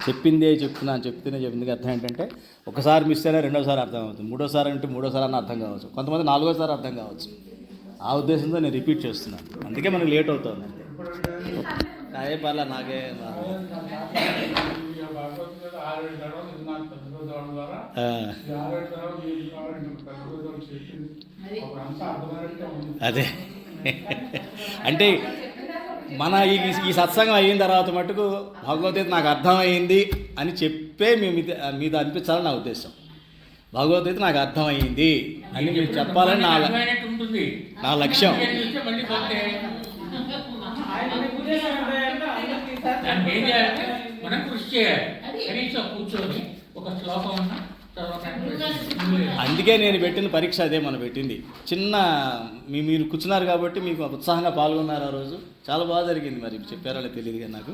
చెప్పిందే చెప్తున్నాను చెప్పింది అర్థం ఏంటంటే ఒకసారి మిస్ అయినా రెండోసారి అర్థం అవుతుంది, మూడోసారి అంటే మూడోసారి అన్న అర్థం కావచ్చు, కొంతమంది నాలుగోసారి అర్థం కావచ్చు. ఆ ఉద్దేశంతో నేను రిపీట్ చేస్తున్నాను, అందుకే మనకు లేట్ అవుతుంది. అదే పర్లే నాకే అదే అంటే మన ఈ సత్సంగం అయిన తర్వాత మటుకు భగవద్గీత నాకు అర్థమైంది అని చెప్పే మీద అనిపించాలని నా ఉద్దేశం. భగవద్గీత నాకు అర్థమైంది అని మీరు చెప్పాలని నా లక్ష్యం. మనం కృషి చేయాలి, కనీసం కూర్చొని ఒక శ్లోకం ఉన్నా. అందుకే నేను పెట్టిన పరీక్ష అదే, మనం పెట్టింది చిన్న మీరు కూర్చున్నారు కాబట్టి మీకు ఉత్సాహంగా పాల్గొన్నారు. ఆ రోజు చాలా బాగా జరిగింది. మరి చెప్పారో తెలియదు కానీ నాకు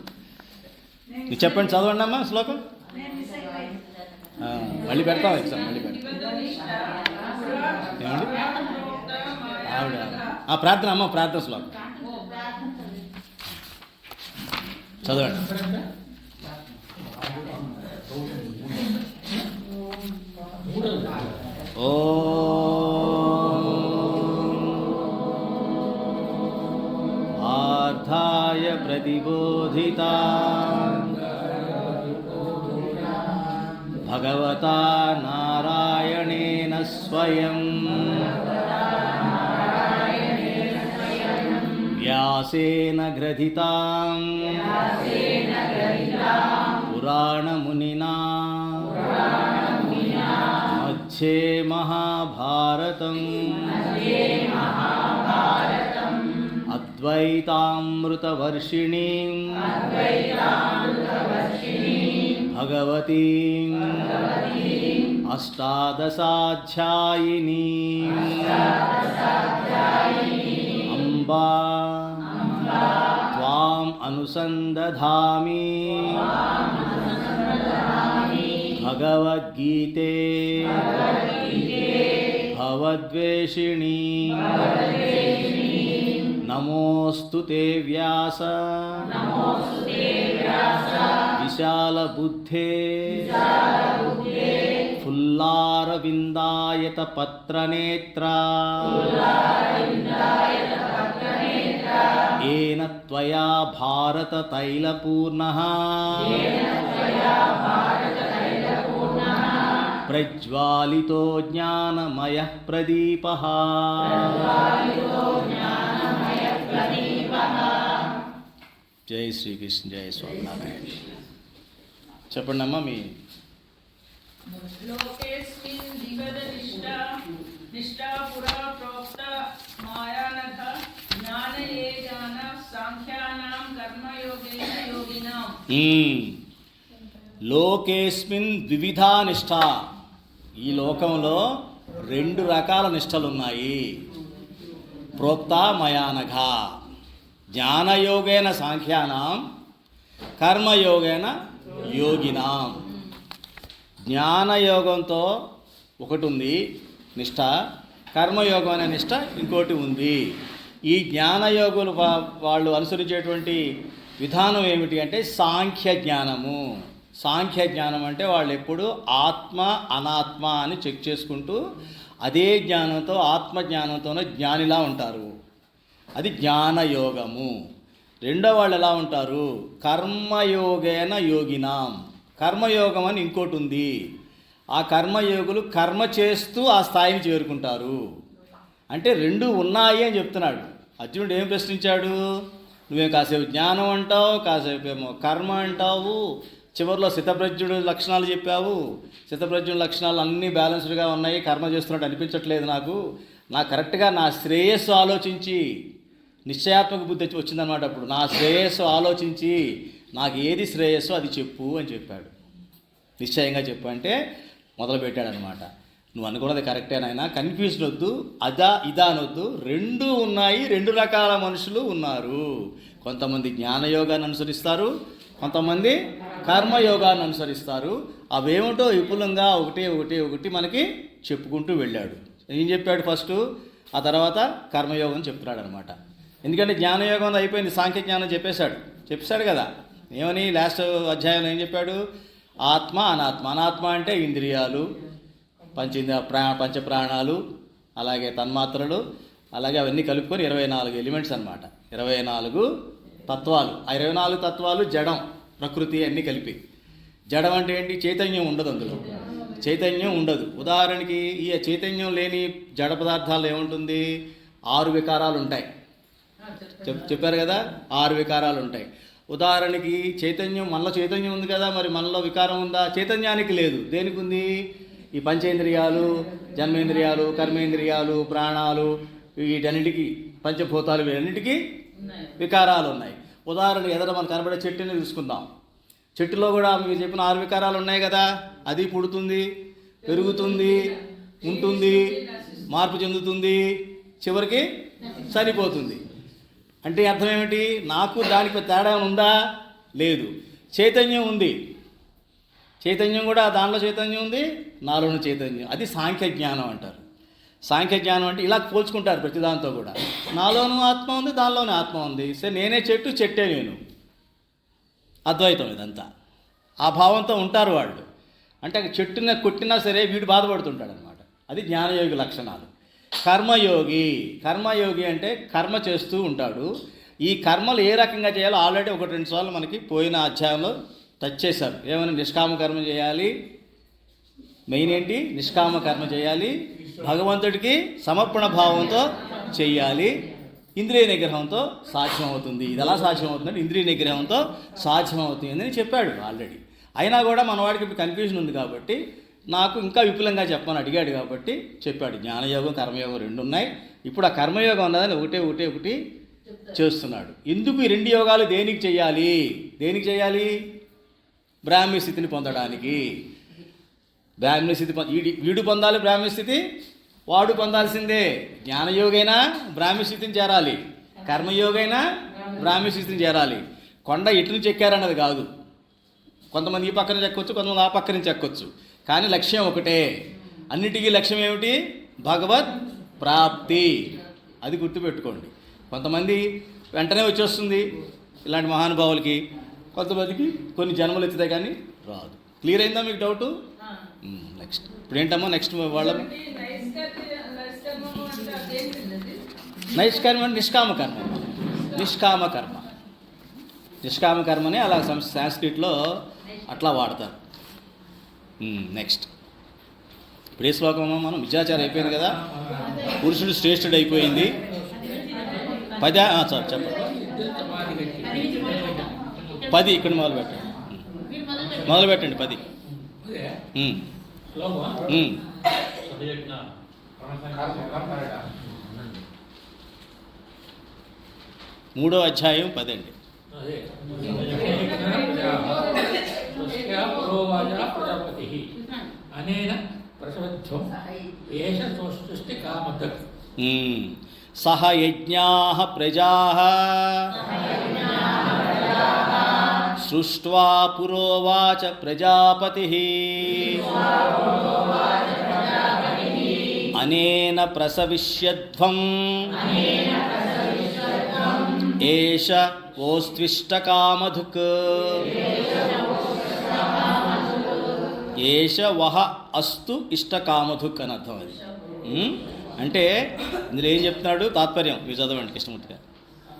మీరు చెప్పండి, చదవండి అమ్మా శ్లోకం. మళ్ళీ పెడతాం ఎగ్జామ్, మళ్ళీ పెడతాం. ఏమండి ఆవిడ ప్రార్థన అమ్మ, ప్రార్థన శ్లోకం చదవండి. ఓ పార్థాయ ప్రతిబోధితా భగవతా నారాయణేన స్వయం వ్యాసేన గ్రథితాం పురాణమునినా మధ్యే మహాభారతం అద్వైతామృతవర్షిణీం భగవతీం అష్టాదశాధ్యాయినీం అంబా త్వాం అనుసందధామి భగవద్గీతే భవద్వేషిణీ నమోస్తు వ్యాస విశాలబుద్ధే ఫుల్లారవిందాయత పత్రనేత్రా ఏన త్వయా భారత తైలపూర్ణః ప్రజ్వాలితో జ్ఞానమయః ప్రదీపః. జై శ్రీకృష్ణ, జై స్వామినారాయణ. చెప్పండి అమ్మా మీ లోకేస్మిన్ ద్విధా నిష్ఠ. ఈ లోకంలో రెండు రకాల నిష్టలు ఉన్నాయి. ప్రోక్త మయానఘ జ్ఞానయోగేన సాంఖ్యానాం కర్మయోగేన యోగినాం. జ్ఞానయోగంతో ఒకటి ఉంది నిష్ఠ, కర్మయోగం అనే నిష్ఠ ఇంకోటి ఉంది. ఈ జ్ఞానయోగులు వాళ్ళు అనుసరించేటువంటి విధానం ఏమిటి అంటే సాంఖ్య జ్ఞానము. సాంఖ్య జ్ఞానం అంటే వాళ్ళు ఎప్పుడు ఆత్మ అనాత్మ అని చెక్ చేసుకుంటూ అదే జ్ఞానంతో ఆత్మజ్ఞానంతోనే జ్ఞానిలా ఉంటారు. అది జ్ఞానయోగము. రెండో వాళ్ళు ఎలా ఉంటారు? కర్మయోగేన యోగినాం. కర్మయోగం అని ఇంకోటి ఉంది. ఆ కర్మయోగులు కర్మ చేస్తూ ఆ స్థాయిని చేరుకుంటారు. అంటే రెండు ఉన్నాయి అని చెప్తున్నాడు. అర్జునుడు ఏం ప్రశ్నించాడు? నువ్వేం కాసేపు జ్ఞానం అంటావు, కాసేపు ఏమో కర్మ అంటావు, చివరిలో శతప్రజ్ఞుడు లక్షణాలు చెప్పావు. శతప్రజ్ఞుడి లక్షణాలు అన్నీ బ్యాలెన్స్డ్గా ఉన్నాయి, కర్మ చేస్తున్నట్టు అనిపించట్లేదు నాకు కరెక్ట్గా నా శ్రేయస్సు ఆలోచించి, నిశ్చయాత్మక బుద్ధి వచ్చిందన్నమాట. అప్పుడు నా శ్రేయస్సు ఆలోచించి నాకు ఏది శ్రేయస్సు అది చెప్పు అని చెప్పాడు. నిశ్చయంగా చెప్పు అంటే మొదలుపెట్టాడనమాట. నువ్వు అనుకున్నది కరెక్టేనైనా, కన్ఫ్యూజన్ వద్దు, అదా ఇదా అనొద్దు, రెండు ఉన్నాయి, రెండు రకాల మనుషులు ఉన్నారు. కొంతమంది జ్ఞానయోగాన్ని అనుసరిస్తారు, కొంతమంది కర్మయోగాన్ని అనుసరిస్తారు. అవేమిటో విపులంగా ఒకటి మనకి చెప్పుకుంటూ వెళ్ళాడు. ఏం చెప్పాడు ఫస్ట్, ఆ తర్వాత కర్మయోగం చెప్తున్నాడు అనమాట. ఎందుకంటే జ్ఞానయోగం అయిపోయింది, సాంఖ్య జ్ఞానం చెప్పేశాడు కదా. ఏమని లాస్ట్ అధ్యాయంలో ఏం చెప్పాడు? ఆత్మ అనాత్మ. అనాత్మ అంటే ఇంద్రియాలు, పంచప్రాణాలు, అలాగే తన్మాత్రలు, అలాగే అవన్నీ కలుపుకొని 24 ఎలిమెంట్స్ అన్నమాట. 24 తత్వాలు. ఆ 24 తత్వాలు జడం, ప్రకృతి అన్నీ కలిపి. జడం అంటే ఏంటి? చైతన్యం ఉండదు అందులో, చైతన్యం ఉండదు. ఉదాహరణకి ఈ చైతన్యం లేని జడ పదార్థాలు ఏముంటుంది? 6 వికారాలు ఉంటాయి. చెప్పారు కదా, 6 వికారాలు ఉంటాయి. ఉదాహరణకి చైతన్యం, మనలో చైతన్యం ఉంది కదా, మరి మనలో వికారం ఉందా? చైతన్యానికి లేదు. దేనికి ఉంది? ఈ పంచేంద్రియాలు, జన్మేంద్రియాలు, కర్మేంద్రియాలు, ప్రాణాలు, వీటన్నిటికీ, పంచభూతాలు, వీటన్నిటికీ వికారాలు ఉన్నాయి. ఉదాహరణ ఎదుట మనకు కనబడే చెట్టుని తీసుకుందాం. చెట్టులో కూడా మీరు చెప్పిన 6 వికారాలు ఉన్నాయి కదా. అది పుడుతుంది, పెరుగుతుంది, ఉంటుంది, మార్పు చెందుతుంది, చివరికి చనిపోతుంది. అంటే అర్థం ఏమిటి? నాకు దానికి తేడా ఉందా? లేదు. చైతన్యం ఉంది, చైతన్యం కూడా, దానిలో చైతన్యం ఉంది, నాలోని చైతన్యం. అది సాంఖ్య జ్ఞానం అంటారు. సాంఖ్య జ్ఞానం అంటే ఇలా పోల్చుకుంటారు ప్రతిదాంతో కూడా. నాలోనూ ఆత్మ ఉంది, దానిలోనే ఆత్మ ఉంది. సరే, నేనే చెట్టు, చెట్టే నేను. అద్వైతం ఇదంతా. ఆ భావంతో ఉంటారు వాళ్ళు. అంటే చెట్టుని కొట్టినా సరే వీడు బాధపడుతుంటాడు అనమాట. అది జ్ఞానయోగి లక్షణాలు. కర్మయోగి అంటే కర్మ చేస్తూ ఉంటాడు. ఈ కర్మలు ఏ రకంగా చేయాలో ఆల్రెడీ 1-2 సార్లు మనకి పోయిన అధ్యాయంలో టచ్ చేశారు. ఏమైనా నిష్కామ కర్మ చేయాలి. మెయిన్ ఏంటి? నిష్కామ కర్మ చేయాలి, భగవంతుడికి సమర్పణ భావంతో చేయాలి, ఇంద్రియ నిగ్రహంతో సాధ్యమవుతుంది. ఇది ఎలా సాధ్యమవుతుందంటే ఇంద్రియ నిగ్రహంతో సాధ్యమవుతుంది అని చెప్పాడు ఆల్రెడీ. అయినా కూడా మన వాడికి ఇప్పుడు కన్ఫ్యూజన్ ఉంది కాబట్టి నాకు ఇంకా విపులంగా చెప్పమని అడిగాడు కాబట్టి చెప్పాడు. జ్ఞానయోగం, కర్మయోగం 2 ఉన్నాయి. ఇప్పుడు ఆ కర్మయోగం అన్నదాన్ని ఒకటి చేస్తున్నాడు. ఎందుకు ఈ 2 యోగాలు దేనికి చేయాలి? బ్రాహ్మీ స్థితిని పొందడానికి. బ్రాహ్మీ స్థితి వీడు పొందాలి బ్రాహ్మీ స్థితి, వాడు పొందాల్సిందే. జ్ఞానయోగైనా బ్రాహ్మీ స్థితిని చేరాలి, కర్మయోగైనా బ్రాహ్మీ స్థితిని చేరాలి. కొండ ఎటు నుంచి ఎక్కారన్నది కాదు. కొంతమంది ఈ పక్కన చెక్కొచ్చు, కొంతమంది ఆ పక్క నుంచి ఎక్కొచ్చు, కానీ లక్ష్యం ఒకటే. అన్నిటికీ లక్ష్యం ఏమిటి? భగవత్ ప్రాప్తి. అది గుర్తుపెట్టుకోండి. కొంతమంది వెంటనే వచ్చేస్తుంది ఇలాంటి మహానుభావులకి, కొంతమందికి కొన్ని జన్మలు ఎత్తితే కానీ రాదు. క్లియర్ అయిందా మీకు డౌటు? నెక్స్ట్ ఇప్పుడు ఏంటమ్మా నెక్స్ట్ వాళ్ళ నైష్కర్మ అంటే నిష్కామ కర్మని అలా సాంస్క్రిట్లో అట్లా వాడతారు. నెక్స్ట్ ఇప్పుడు ఏ శ్లోకమా? మనం విద్యాచారం అయిపోయింది కదా, పురుషుడు శ్రేష్ఠుడు అయిపోయింది. 10 సార్ చెప్పండి. 10 ఇక్కడ మొదలు పెట్టండి 10. మూడో అధ్యాయం 10 అండి. సహ యజ్ఞాః ప్రజాః సృష్ట్వా పురోవాచ ప్రజాపతిః అనేన ప్రసవిష్యధ్వం ఏష ఓస్త్విష్టకామధుక్ ఏష వహ అస్తు ఇష్టకామధుక్ అని అర్థం. అది అంటే ఇందులో ఏం చెప్తున్నాడు తాత్పర్యం మీరు చదవండి కృష్ణమూర్తిగా.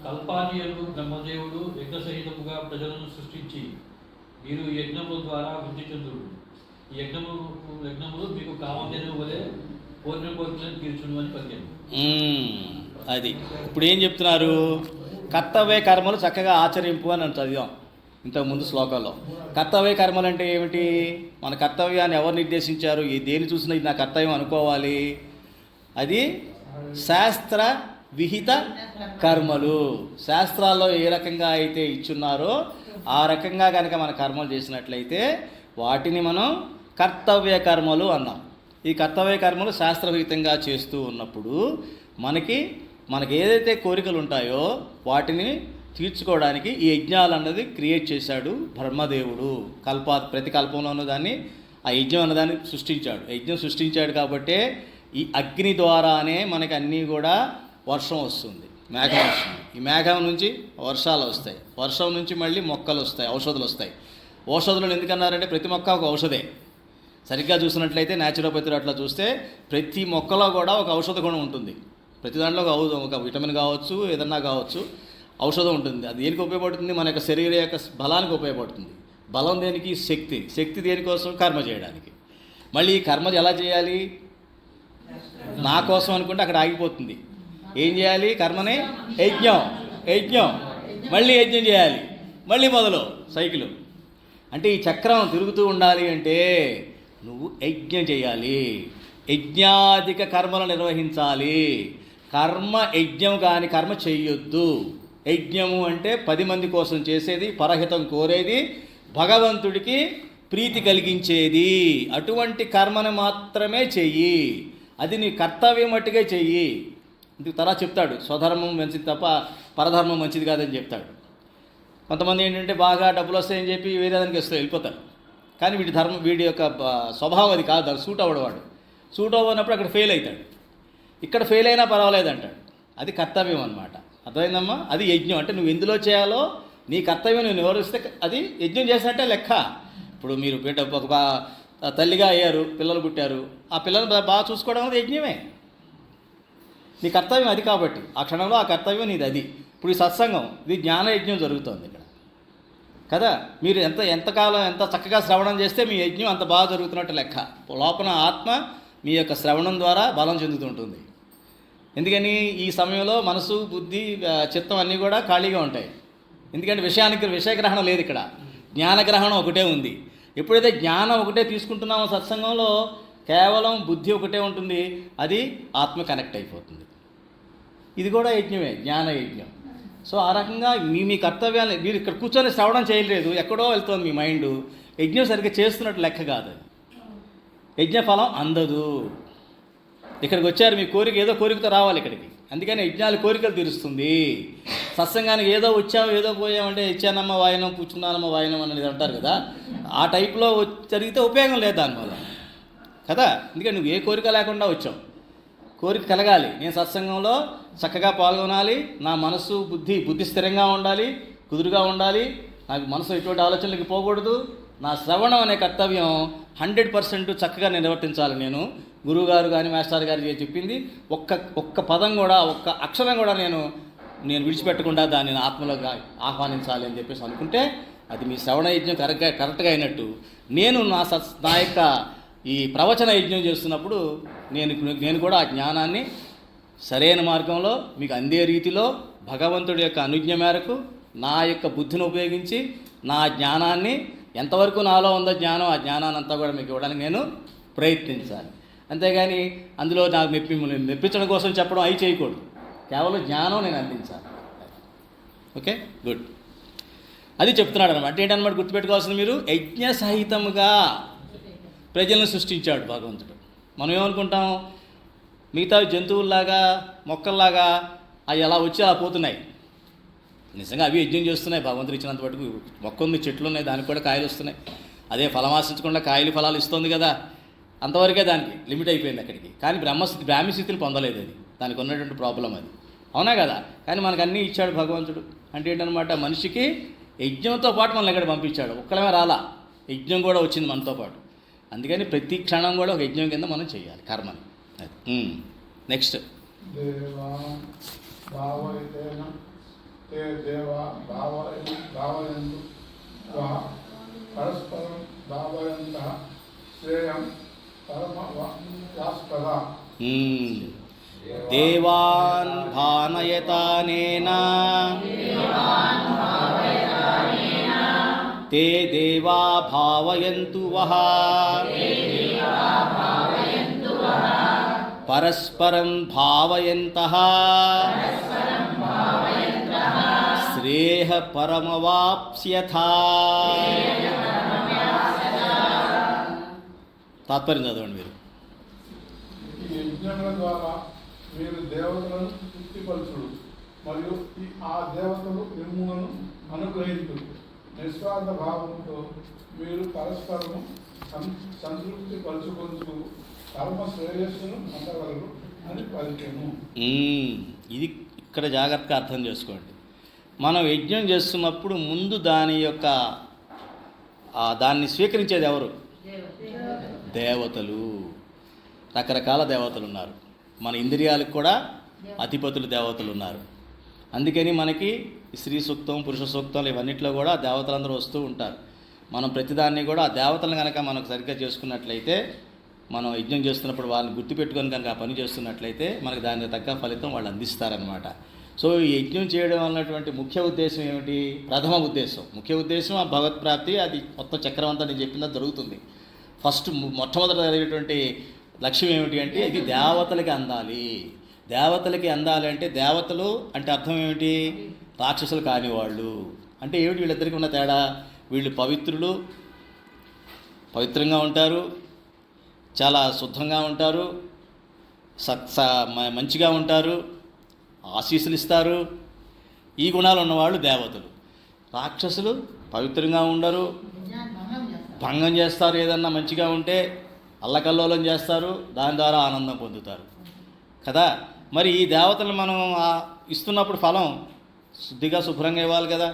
కల్పానీయుడు బ్రహ్మదేవుడు యజ్ఞ సహితముగా ప్రజలను సృష్టించి మీరు యజ్ఞముల ద్వారా వృద్ధి చెందుడు. ఈ యజ్ఞములు మీకు కామధేనువు వలె కోరికలను తీర్చును అని పద్యం. అది ఇప్పుడు ఏం చెప్తున్నారు? కర్తవ్య కర్మలు చక్కగా ఆచరింపు అని చదివాం ఇంతకుముందు శ్లోకాల్లో. కర్తవ్య కర్మలు అంటే ఏమిటి? మన కర్తవ్యాన్ని ఎవరు నిర్దేశించారు? దేని చూసినా ఇది నా కర్తవ్యం అనుకోవాలి. అది శాస్త్ర విహిత కర్మలు. శాస్త్రాల్లో ఏ రకంగా అయితే ఇచ్చున్నారో ఆ రకంగా కనుక మన కర్మలు చేసినట్లయితే వాటిని మనం కర్తవ్య కర్మలు అన్నాం. ఈ కర్తవ్య కర్మలు శాస్త్రవిహితంగా చేస్తూ ఉన్నప్పుడు మనకి ఏదైతే కోరికలు ఉంటాయో వాటిని తీర్చుకోవడానికి ఈ యజ్ఞాలు అన్నది క్రియేట్ చేశాడు బ్రహ్మదేవుడు. ప్రతి కల్పంలోనూ దాన్ని ఆ యజ్ఞం అన్నదాన్ని సృష్టించాడు. యజ్ఞం సృష్టించాడు కాబట్టే ఈ అగ్ని ద్వారానే మనకి అన్నీ కూడా వర్షం వస్తుంది. మేఘం వస్తుంది. ఈ మేఘం నుంచి వర్షాలు వస్తాయి, వర్షం నుంచి మళ్ళీ మొక్కలు వస్తాయి, ఔషధులు వస్తాయి. ఔషధులను ఎందుకన్నారంటే ప్రతి మొక్క ఒక ఔషధే. సరిగ్గా చూసినట్లయితే న్యాచురోపతిలో అట్లా చూస్తే ప్రతి మొక్కలో కూడా ఒక ఔషధ గుణం ఉంటుంది. ప్రతి దాంట్లో ఒక విటమిన్ కావచ్చు, ఏదన్నా కావచ్చు, ఔషధం ఉంటుంది. అది దేనికి ఉపయోగపడుతుంది? మన యొక్క శరీర యొక్క బలానికి ఉపయోగపడుతుంది. బలం దేనికి? శక్తి. శక్తి దేనికోసం? కర్మ చేయడానికి. మళ్ళీ ఈ కర్మ ఎలా చేయాలి? నా కోసం అనుకుంటే అక్కడ ఆగిపోతుంది. ఏం చేయాలి? కర్మని యజ్ఞం మళ్ళీ యజ్ఞం చేయాలి, మళ్ళీ మొదలు సైకిల్. అంటే ఈ చక్రం తిరుగుతూ ఉండాలి అంటే నువ్వు యజ్ఞం చేయాలి, యజ్ఞాధిక కర్మలు నిర్వహించాలి. కర్మ యజ్ఞం కాని కర్మ చెయ్యొద్దు. యజ్ఞము అంటే 10 మంది కోసం చేసేది, పరహితం కోరేది, భగవంతుడికి ప్రీతి కలిగించేది. అటువంటి కర్మను మాత్రమే చెయ్యి. అది నీ కర్తవ్యం మట్టుగా చెయ్యి. ఇందుకు తర్వాత చెప్తాడు, స్వధర్మం మంచిది తప్ప పరధర్మం మంచిది కాదని చెప్తాడు. కొంతమంది ఏంటంటే బాగా డబ్బులు వస్తాయని చెప్పి వేరే దానికి వస్తే వెళ్ళిపోతారు. కానీ వీడి యొక్క స్వభావం అది కాదు, అది సూట్ అవ్వడవాడు. సూట్ అవ్వనప్పుడు అక్కడ ఫెయిల్ అవుతాడు. ఇక్కడ ఫెయిల్ అయినా పర్వాలేదు అంటాడు. అది కర్తవ్యం అన్నమాట. అర్థమైందమ్మా? అది యజ్ఞం. అంటే నువ్వు ఎందులో చేయాలో నీ కర్తవ్యం నువ్వు నివారిస్తే అది యజ్ఞం చేసినట్టే లెక్క. ఇప్పుడు మీరు ఒక తల్లిగా అయ్యారు, పిల్లలు పుట్టారు, ఆ పిల్లల్ని బాగా చూసుకోవడం అనేది యజ్ఞమే. నీ కర్తవ్యం అది. కాబట్టి ఆ క్షణంలో ఆ కర్తవ్యం నీది అది. ఇప్పుడు ఈ సత్సంగం ఇది జ్ఞాన యజ్ఞం జరుగుతుంది ఇక్కడ కదా. మీరు ఎంతకాలం ఎంత చక్కగా శ్రవణం చేస్తే మీ యజ్ఞం అంత బాగా జరుగుతున్నట్టు లెక్క. లోపల ఆత్మ మీ యొక్క శ్రవణం ద్వారా బలం చెందుతుంటుంది. ఎందుకని? ఈ సమయంలో మనసు, బుద్ధి, చిత్తం అన్నీ కూడా ఖాళీగా ఉంటాయి. ఎందుకంటే విషయగ్రహణం లేదు ఇక్కడ. జ్ఞానగ్రహణం ఒకటే ఉంది. ఎప్పుడైతే జ్ఞానం ఒకటే తీసుకుంటున్నామో సత్సంగంలో కేవలం బుద్ధి ఒకటే ఉంటుంది, అది ఆత్మ కనెక్ట్ అయిపోతుంది. ఇది కూడా యజ్ఞమే, జ్ఞాన యజ్ఞం. సో ఆ రకంగా మీ కర్తవ్యాన్ని మీరు ఇక్కడ కూర్చొని శ్రవణం చేయలేదు, ఎక్కడో వెళ్తుంది మీ మైండ్. యజ్ఞం సరిగ్గా చేస్తున్నట్టు లెక్క కాదు. యజ్ఞఫలం అందదు. ఇక్కడికి వచ్చారు, మీ కోరిక ఏదో కోరికతో రావాలి ఇక్కడికి. అందుకని యజ్ఞాలు కోరికలు తీరుస్తుంది. సత్సంగానికి ఏదో వచ్చావు ఏదో పోయామంటే ఇచ్చానమ్మ వాయనం, కూర్చున్నానమ్మ వాయనం అనేది అంటారు కదా. ఆ టైప్లో జరిగితే ఉపయోగం లేదు దానివల్ల కదా. ఎందుకంటే నువ్వు ఏ కోరిక లేకుండా వచ్చావు. కోరిక కలగాలి, నేను సత్సంగంలో చక్కగా పాల్గొనాలి, నా మనసు బుద్ధి స్థిరంగా ఉండాలి, కుదురుగా ఉండాలి, నాకు మనసు ఎటువంటి ఆలోచనలకి పోకూడదు. నా శ్రవణం అనే కర్తవ్యం 100% చక్కగా నిర్వర్తించాలి. నేను గురువుగారు కానీ మాస్టర్ గారు చెప్పింది ఒక్క పదం కూడా, ఒక్క అక్షరం కూడా నేను విడిచిపెట్టకుండా దాన్ని ఆత్మలోకి ఆహ్వానించాలి అని చెప్పేసి అనుకుంటే అది మీ శ్రవణ యజ్ఞం కరెక్ట్గా అయినట్టు. నేను నా యొక్క ఈ ప్రవచన యజ్ఞం చేస్తున్నప్పుడు నేను కూడా ఆ జ్ఞానాన్ని సరైన మార్గంలో మీకు అందే రీతిలో భగవంతుడి యొక్క అనుజ్ఞ మేరకు నా యొక్క బుద్ధిని ఉపయోగించి నా జ్ఞానాన్ని ఎంతవరకు నాలో ఉందో జ్ఞానం, ఆ జ్ఞానాన్ని అంతా కూడా మీకు ఇవ్వడానికి నేను ప్రయత్నించాలి. అంతేగాని అందులో నాకు మెప్పించడం కోసం చెప్పడం అవి చేయకూడదు. కేవలం జ్ఞానం నేను అందించాలి. Okay, good. అది చెప్తున్నాడు అనమాట. అంటే ఏంటన్నమాట గుర్తుపెట్టుకోవాల్సింది, మీరు యజ్ఞ సహితముగా ప్రజలను సృష్టించాడు భగవంతుడు. మనం ఏమనుకుంటాం, మిగతా జంతువుల్లాగా మొక్కల్లాగా అవి ఎలా వచ్చి అలా పోతున్నాయి. నిజంగా అవి యజ్ఞం చేస్తున్నాయి. భగవంతుడు ఇచ్చినంత మటుకు మొక్క ఉంది, చెట్లు ఉన్నాయి, దానికి కూడా కాయలు వస్తున్నాయి. అదే ఫలం ఆశించకుండా కాయలు ఫలాలు ఇస్తుంది కదా, అంతవరకే దానికి లిమిట్ అయిపోయింది అక్కడికి. కానీ బ్రాహ్మీ స్థితిని పొందలేదు. అది దానికి ఉన్నటువంటి ప్రాబ్లం అది, అవునా కదా. కానీ మనకు అన్నీ ఇచ్చాడు భగవంతుడు. అంటే ఏంటనమాట, మనిషికి యజ్ఞంతో పాటు మనల్ని ఎక్కడ పంపించాడు. ఒక్కడమే రాలా, యజ్ఞం కూడా వచ్చింది మనతో పాటు. అందుకని ప్రతి క్షణం కూడా ఒక యజ్ఞం కింద మనం చేయాలి కర్మని. నెక్స్ట్ పరస్పరం భావయంతః శ్రేయం పరమవాస్పద. దేవాన్ భానయతానేన తే దేవా భావయంతు వః పరస్పరం భావయంతః శ్రేయః పరమవాప్స్యథా. తాత్పర్యం చదవండి మీరు. ఈ యజ్ఞముల ద్వారా మీరు దేవతలను తృప్తిపరచుడు మరియు ఆ దేవతలు నిర్మూలను అనుగ్రహించు. నిస్వార్థ భావంతో మీరు పరస్పరము సంతృప్తి పరచుకొంచు కర్మ శ్రేయస్సును పొందగలరు అని పలికెను. ఇది ఇక్కడ జాగ్రత్తగా అర్థం చేసుకోండి. మనం యజ్ఞం చేస్తున్నప్పుడు ముందు దాని యొక్క దాన్ని స్వీకరించేది ఎవరు? దేవతలు. రకరకాల దేవతలు ఉన్నారు. మన ఇంద్రియాలకు కూడా అధిపతులు దేవతలు ఉన్నారు. అందుకని మనకి స్త్రీ సూక్తం, పురుష సూక్తాలు ఇవన్నిట్లో కూడా దేవతలందరూ వస్తూ ఉంటారు. మనం ప్రతిదాన్ని కూడా ఆ దేవతలను కనుక మనకు సరిగ్గా చేసుకున్నట్లయితే, మనం యజ్ఞం చేస్తున్నప్పుడు వాళ్ళని గుర్తుపెట్టుకొని కనుక ఆ పని చేస్తున్నట్లయితే మనకు దానికి తగ్గ ఫలితం వాళ్ళు అందిస్తారనమాట. సో ఈ యజ్ఞం చేయడం అన్నటువంటి ముఖ్య ఉద్దేశం ఏమిటి? ప్రథమ ఉద్దేశం, ముఖ్య ఉద్దేశం ఆ భగవత్ ప్రాప్తి. అది మొత్తం చక్రం అంతా నేను చెప్పిందా జరుగుతుంది. ఫస్ట్ మొట్టమొదటి జరిగేటువంటి లక్ష్యం ఏమిటి అంటే ఇది దేవతలకి అందాలి. దేవతలకి అందాలి అంటే దేవతలు అంటే అర్థం ఏమిటి? రాక్షసులు కాని వాళ్ళు. అంటే ఏమిటి వీళ్ళిద్దరికీ ఉన్న తేడా? వీళ్ళు పవిత్రులు, పవిత్రంగా ఉంటారు, చాలా శుద్ధంగా ఉంటారు, మంచిగా ఉంటారు, ఆశీస్సులు ఇస్తారు. ఈ గుణాలు ఉన్నవాళ్ళు దేవతలు. రాక్షసులు పవిత్రంగా ఉండరు, భంగం చేస్తారు, ఏదన్నా మంచిగా ఉంటే అల్లకల్లోలం చేస్తారు, దాని ద్వారా ఆనందం పొందుతారు కదా. మరి ఈ దేవతలు మనం ఇస్తున్నప్పుడు ఫలం శుద్ధిగా శుభ్రంగా ఇవ్వాలి కదా,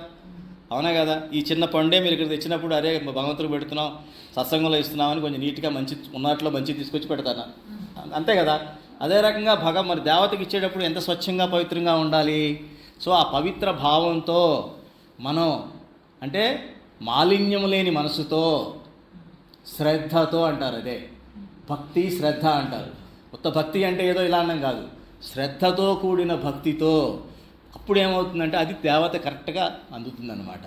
అవునా కదా. ఈ చిన్న పండే మీరు ఇక్కడ తెచ్చినప్పుడు అరే భగవంతుడికి పెడుతున్నాం, సత్సంగంలో ఇస్తున్నామని కొంచెం నీట్గా మంచి ఉన్నట్లో మంచి తీసుకొచ్చి పెడతాను, అంతే కదా. అదే రకంగా మరి దేవతకి ఇచ్చేటప్పుడు ఎంత స్వచ్ఛంగా పవిత్రంగా ఉండాలి. సో ఆ పవిత్ర భావంతో మనం అంటే మాలిన్యము లేని మనసుతో, శ్రద్ధతో అంటారు, అదే భక్తి శ్రద్ధ అంటారు. కొత్త భక్తి అంటే ఏదో ఇలా అన్నం కాదు, శ్రద్ధతో కూడిన భక్తితో అప్పుడు ఏమవుతుందంటే అది దేవత కరెక్ట్గా అందుతుందన్నమాట.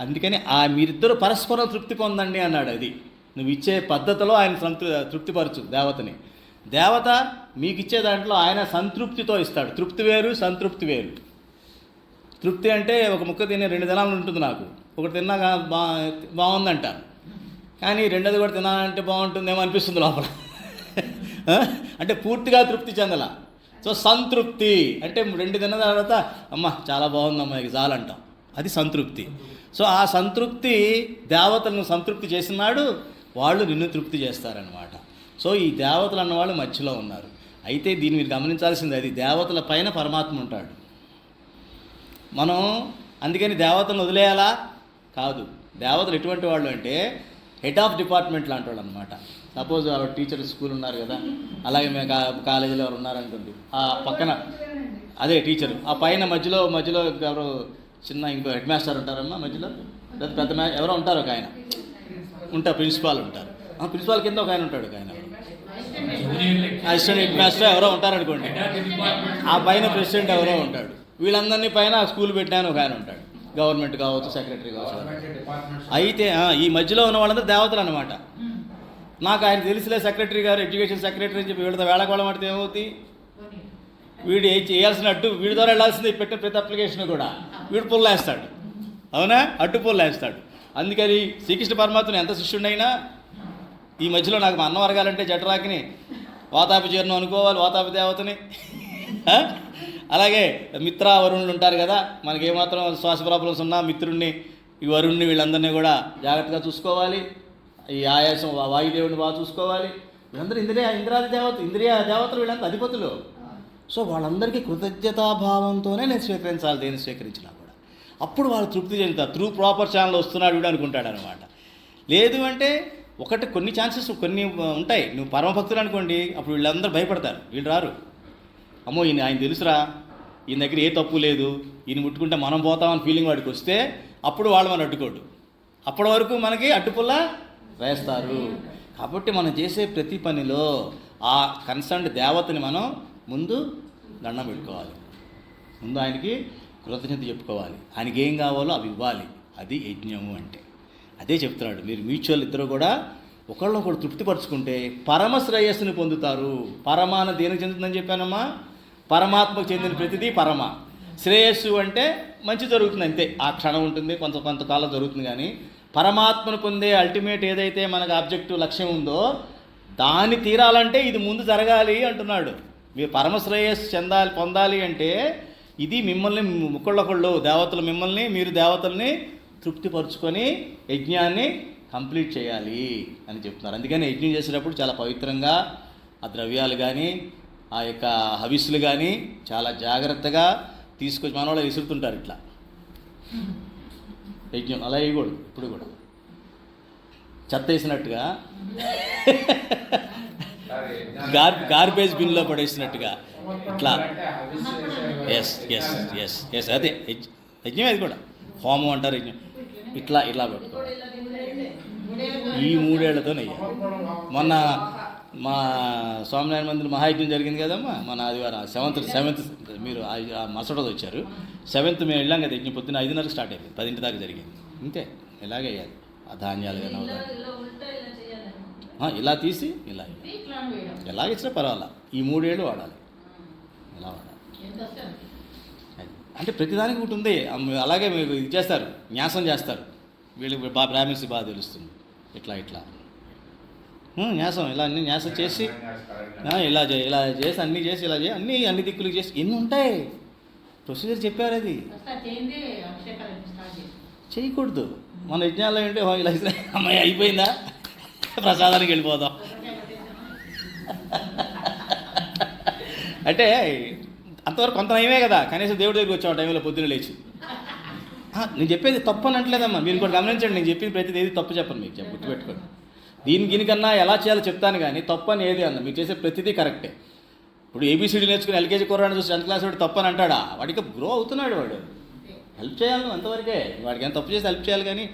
అందుకని మీరిద్దరూ పరస్పరం తృప్తి పొందండి అన్నాడు. అది నువ్వు ఇచ్చే పద్ధతిలో ఆయన తృప్తిపరచు దేవతని. దేవత మీకు ఇచ్చే దాంట్లో ఆయన సంతృప్తితో ఇస్తాడు. తృప్తి వేరు, సంతృప్తి వేరు. తృప్తి అంటే ఒక ముక్క తినే 2 దినాలు ఉంటుంది, నాకు ఒకటి తిన్నాక బాగుందంట, కానీ రెండోది కూడా తినాలంటే బాగుంటుందేమో అనిపిస్తుంది లోపల. అంటే పూర్తిగా తృప్తి చెందల. సో సంతృప్తి అంటే 2 తిన్న తర్వాత అమ్మ చాలా బాగుందమ్మా ఇక చాలంటాం, అది సంతృప్తి. సో ఆ సంతృప్తి దేవతలను సంతృప్తి చేసినాడు, వాళ్ళు నిన్ను తృప్తి చేస్తారనమాట. సో ఈ దేవతలు అన్నవాళ్ళు మధ్యలో ఉన్నారు. అయితే దీన్ని మీరు గమనించాల్సింది, అది దేవతల పైన పరమాత్మ ఉంటాడు. మనం అందుకని దేవతలను వదిలేయాలా? కాదు. దేవతలు ఎటువంటి వాళ్ళు అంటే హెడ్ ఆఫ్ డిపార్ట్మెంట్ లాంటి వాళ్ళు అనమాట. సపోజ్ టీచర్ స్కూల్ ఉన్నారు కదా, అలాగే మేము కాలేజీలో ఎవరు ఉన్నారనుకోండి, ఆ పక్కన అదే టీచరు, ఆ పైన మధ్యలో ఎవరో చిన్న ఇంకో హెడ్ మాస్టర్ ఉంటారమ్మా, మధ్యలో పెద్ద ఎవరో ఉంటారు, ఒక ఆయన ఉంటారు, ప్రిన్సిపాల్ ఉంటారు. ప్రిన్సిపాల్ కింద ఒక ఆయన ఉంటాడు, ఒక ఆయన అసిస్టెంట్ హెడ్ మాస్టర్ ఎవరో ఉంటారనుకోండి, ఆ పైన ప్రెసిడెంట్ ఎవరో ఉంటాడు. వీళ్ళందరినీ పైన స్కూల్ పెట్టాను ఒక ఆయన ఉంటాడు, గవర్నమెంట్ కావచ్చు, సెక్రటరీ కావచ్చు. అయితే ఈ మధ్యలో ఉన్న వాళ్ళందరూ దేవతలు అనమాట. నాకు ఆయన తెలిసిలే సెక్రటరీ గారు, ఎడ్యుకేషన్ సెక్రటరీ అని చెప్పి వీళ్ళతో వేళకోళం ఆడితే ఏమవుతుంది? వీడు చేయాల్సినట్టు వీడి ద్వారా వెళ్ళాల్సింది పెట్టిన ప్రతి అప్లికేషన్ కూడా వీడు పుల్లేస్తాడు, అవునా? అడ్డు పుల్లేస్తాడు. అందుకని శ్రీకృష్ణ పరమాత్మని ఎంత శిష్యుడైనా ఈ మధ్యలో నాకు మా అన్నం అరగాలంటే జఠరాకిని వాతాపి జీర్ణం అనుకోవాలి, వాతాపి దేవతని. అలాగే మిత్ర వరుణులు ఉంటారు కదా, మనకి ఏమాత్రం శ్వాస ప్రాబ్లమ్స్ ఉన్నా మిత్రుడిని, ఈ వరుణ్ణి, వీళ్ళందరినీ కూడా జాగ్రత్తగా చూసుకోవాలి. ఈ ఆయాసం వాయుదేవుడిని బాగా చూసుకోవాలి. వీళ్ళందరూ ఇంద్రియ దేవతలు, వీళ్ళంతా అధిపతులు. సో వాళ్ళందరికీ కృతజ్ఞతాభావంతోనే నేను స్వీకరించాలి, దేన్ని స్వీకరించినా కూడా. అప్పుడు వాళ్ళు తృప్తి చెందుతారు. త్రూ ప్రాపర్ ఛానల్ వస్తున్నాడు వీడు అనుకుంటాడు అనమాట. లేదు అంటే కొన్ని ఛాన్సెస్ కొన్ని ఉంటాయి. నువ్వు పరమభక్తులు అనుకోండి, అప్పుడు వీళ్ళందరూ భయపడతారు, వీళ్ళు రారు. అమ్మో ఆయన తెలుసురా, ఈయన దగ్గర ఏ తప్పు లేదు, ఈయన ముట్టుకుంటే మనం పోతామని ఫీలింగ్ వాడికి వస్తే అప్పుడు వాళ్ళు మనం అడ్డుకోడు. అప్పటి వరకు మనకి అడ్డుపుల్లా వేస్తారు. కాబట్టి మనం చేసే ప్రతి పనిలో ఆ కన్సర్న్డ్ దేవతని మనం ముందు దండం పెట్టుకోవాలి, ముందు ఆయనకి కృతజ్ఞత చెప్పుకోవాలి, ఆయనకి ఏం కావాలో అవి ఇవ్వాలి. అది యజ్ఞము అంటే. అదే చెప్తున్నాడు, మీరు మ్యూచువల్ ఇద్దరు కూడా ఒకళ్ళొకళ్ళు తృప్తిపరుచుకుంటే పరమ శ్రేయస్సుని పొందుతారు. పరమాన దేనికి చెందుతుందని చెప్పానమ్మా? పరమాత్మకు చెందిన ప్రతిదీ పరమ. శ్రేయస్సు అంటే మంచి జరుగుతుంది అంతే, ఆ క్షణం ఉంటుంది, కొంతకాలం జరుగుతుంది. కానీ పరమాత్మను పొందే అల్టిమేట్ ఏదైతే మనకు ఆబ్జెక్టివ్ లక్ష్యం ఉందో దాన్ని తీరాలంటే ఇది ముందు జరగాలి అంటున్నాడు. మీరు పరమశ్రేయస్సు పొందాలి అంటే ఇది మిమ్మల్ని ఒకళ్ళొకళ్ళు దేవతలు మిమ్మల్ని, మీరు దేవతల్ని తృప్తిపరుచుకొని యజ్ఞాన్ని కంప్లీట్ చేయాలి అని చెప్తున్నారు. అందుకని యజ్ఞం చేసేటప్పుడు చాలా పవిత్రంగా ఆ ద్రవ్యాలు కానీ ఆ యొక్క హవిస్సులు కానీ చాలా జాగ్రత్తగా తీసుకొచ్చి మన వాళ్ళు విసురుతుంటారు ఇట్లా. యజ్ఞం అలా వేయకూడదు ఇప్పుడు కూడా. చెత్త వేసినట్టుగా గార్బేజ్ బిన్లో పడేసినట్టుగా ఇట్లా. ఎస్ ఎస్ ఎస్ ఎస్ అదే యజ్ఞం. అది కూడా హోమం అంటారు యజ్ఞం. ఇట్లా ఇలా పెట్టుకో. ఈ 3 ఏళ్లతో నెయ్యాలి. మొన్న మా స్వామినారాయణ మందిరం మహాయజ్ఞం జరిగింది కదమ్మా, మన ఆదివారం 7th మీరు మరుసటి రోజు వచ్చారు. 7th మేము వెళ్ళాం కదా యజ్ఞం. పొద్దున్న 5:30 స్టార్ట్ అయింది, 10 దాకా జరిగింది. అంతే, ఇలాగే వేయాలి. ఆ ధాన్యాలు కానీ ఇలా తీసి ఇలా ఎలాగిచ్చినా పర్వాలా. ఈ 3 ఏళ్ళు వాడాలి, ఇలా వాడాలి. అంటే ప్రతిదానికి ఒకటి ఉంది. అలాగే మీరు ఇది చేస్తారు, న్యాసం చేస్తారు. వీళ్ళకి బ్రాహ్మిన్స్ బాగా తెలుస్తుంది. ఇట్లా న్యాసం, ఇలా అన్ని న్యాసం చేసి ఇలా చేసి అన్నీ చేసి ఇలా చేసి అన్ని దిక్కులు చేసి ఎన్ని ఉంటాయి ప్రొసీజర్ చెప్పారు. అది చేయకూడదు. మన యజ్ఞాలు ఏంటంటే ఇలా అమ్మాయి అయిపోయిందా ప్రసాదానికి వెళ్ళిపోదాం అంటే అంతవరకు కొంత నయమే కదా. కనీసం దేవుడి దగ్గరికి వచ్చాం టైంలో పొద్దున్న లేచి. నేను చెప్పేది తప్పు అని అంటలేదమ్మా, మీరు కూడా గమనించండి. నేను చెప్పింది ప్రతిది ఏది తప్పు చెప్పను, మీకు గుర్తుపెట్టుకోండి. దీనికన్నా ఎలా చేయాలో చెప్తాను కానీ తప్పు అని ఏది అన్న. మీరు చేసే ప్రతిదీ కరెక్టే. ఇప్పుడు ఏబీసీడీ నేర్చుకుని ఎల్కేజీ కుర్రాడిని చూసి 10th క్లాస్ వాడు తప్పు అని అంటాడా? వాడికి గ్రో అవుతున్నాడు, వాడు హెల్ప్ చేయాలి అంతవరకే. వాడికి ఎంత తప్పు చేసి హెల్ప్ చేయాలి. కానీ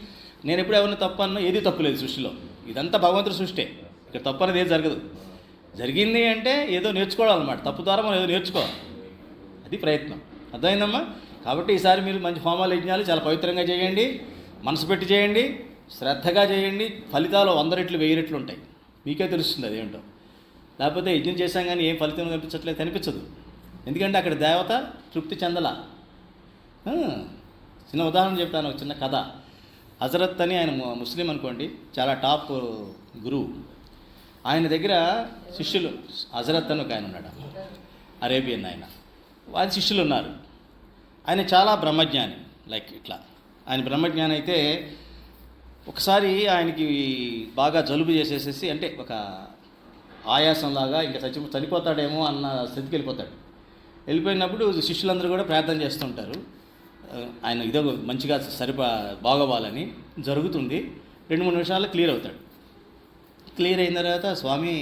నేను ఎప్పుడు ఎవరిని తప్పు అన్నా, ఏది తప్పు లేదు సృష్టిలో. ఇదంతా భగవంతుడి సృష్టి. ఇక్కడ తప్పు అనేది ఏది జరగదు. జరిగింది అంటే ఏదో నేర్చుకోవాలన్నమాట. తప్పు ద్వారా మనం ఏదో నేర్చుకోవాలి, అది ప్రయత్నం. అర్థమైందమ్మా? కాబట్టి ఈసారి మీరు మంచి హోమాలు యజ్ఞాలు చాలా పవిత్రంగా చేయండి, మనసు పెట్టి చేయండి, శ్రద్ధగా చేయండి. ఫలితాలు 100 రెట్లు 1000 రెట్లు ఉంటాయి. మీకే తెలుస్తుంది అదేంటో. లేకపోతే యజ్ఞం చేశాం కానీ ఏం ఫలితం కనిపించట్లేదు, కనిపించదు. ఎందుకంటే అక్కడ దేవత తృప్తి చెందల. చిన్న ఉదాహరణ చెప్తాను, ఒక చిన్న కథ. హజరత్ అని ఆయన ముస్లిం అనుకోండి, చాలా టాప్ గురువు. ఆయన దగ్గర శిష్యులు, హజరత్ అని ఒక ఆయన ఉన్నాడు, అరేబియన్ ఆయన. వారి శిష్యులు ఉన్నారు. ఆయన చాలా బ్రహ్మజ్ఞాని, లైక్ ఇట్లా. ఆయన బ్రహ్మజ్ఞాని అయితే ఒకసారి ఆయనకి బాగా జలుబు చేసేసేసి, అంటే ఒక ఆయాసంలాగా ఇంకా చనిపోతాడేమో అన్న స్థితికి వెళ్ళిపోతాడు. వెళ్ళిపోయినప్పుడు శిష్యులందరూ కూడా ప్రార్థన చేస్తుంటారు, ఆయన ఇదో మంచిగా బాగోవాలని. జరుగుతుంది. 2-3 నిమిషాల్లో క్లియర్ అవుతాడు. క్లియర్ అయిన తర్వాత, స్వామి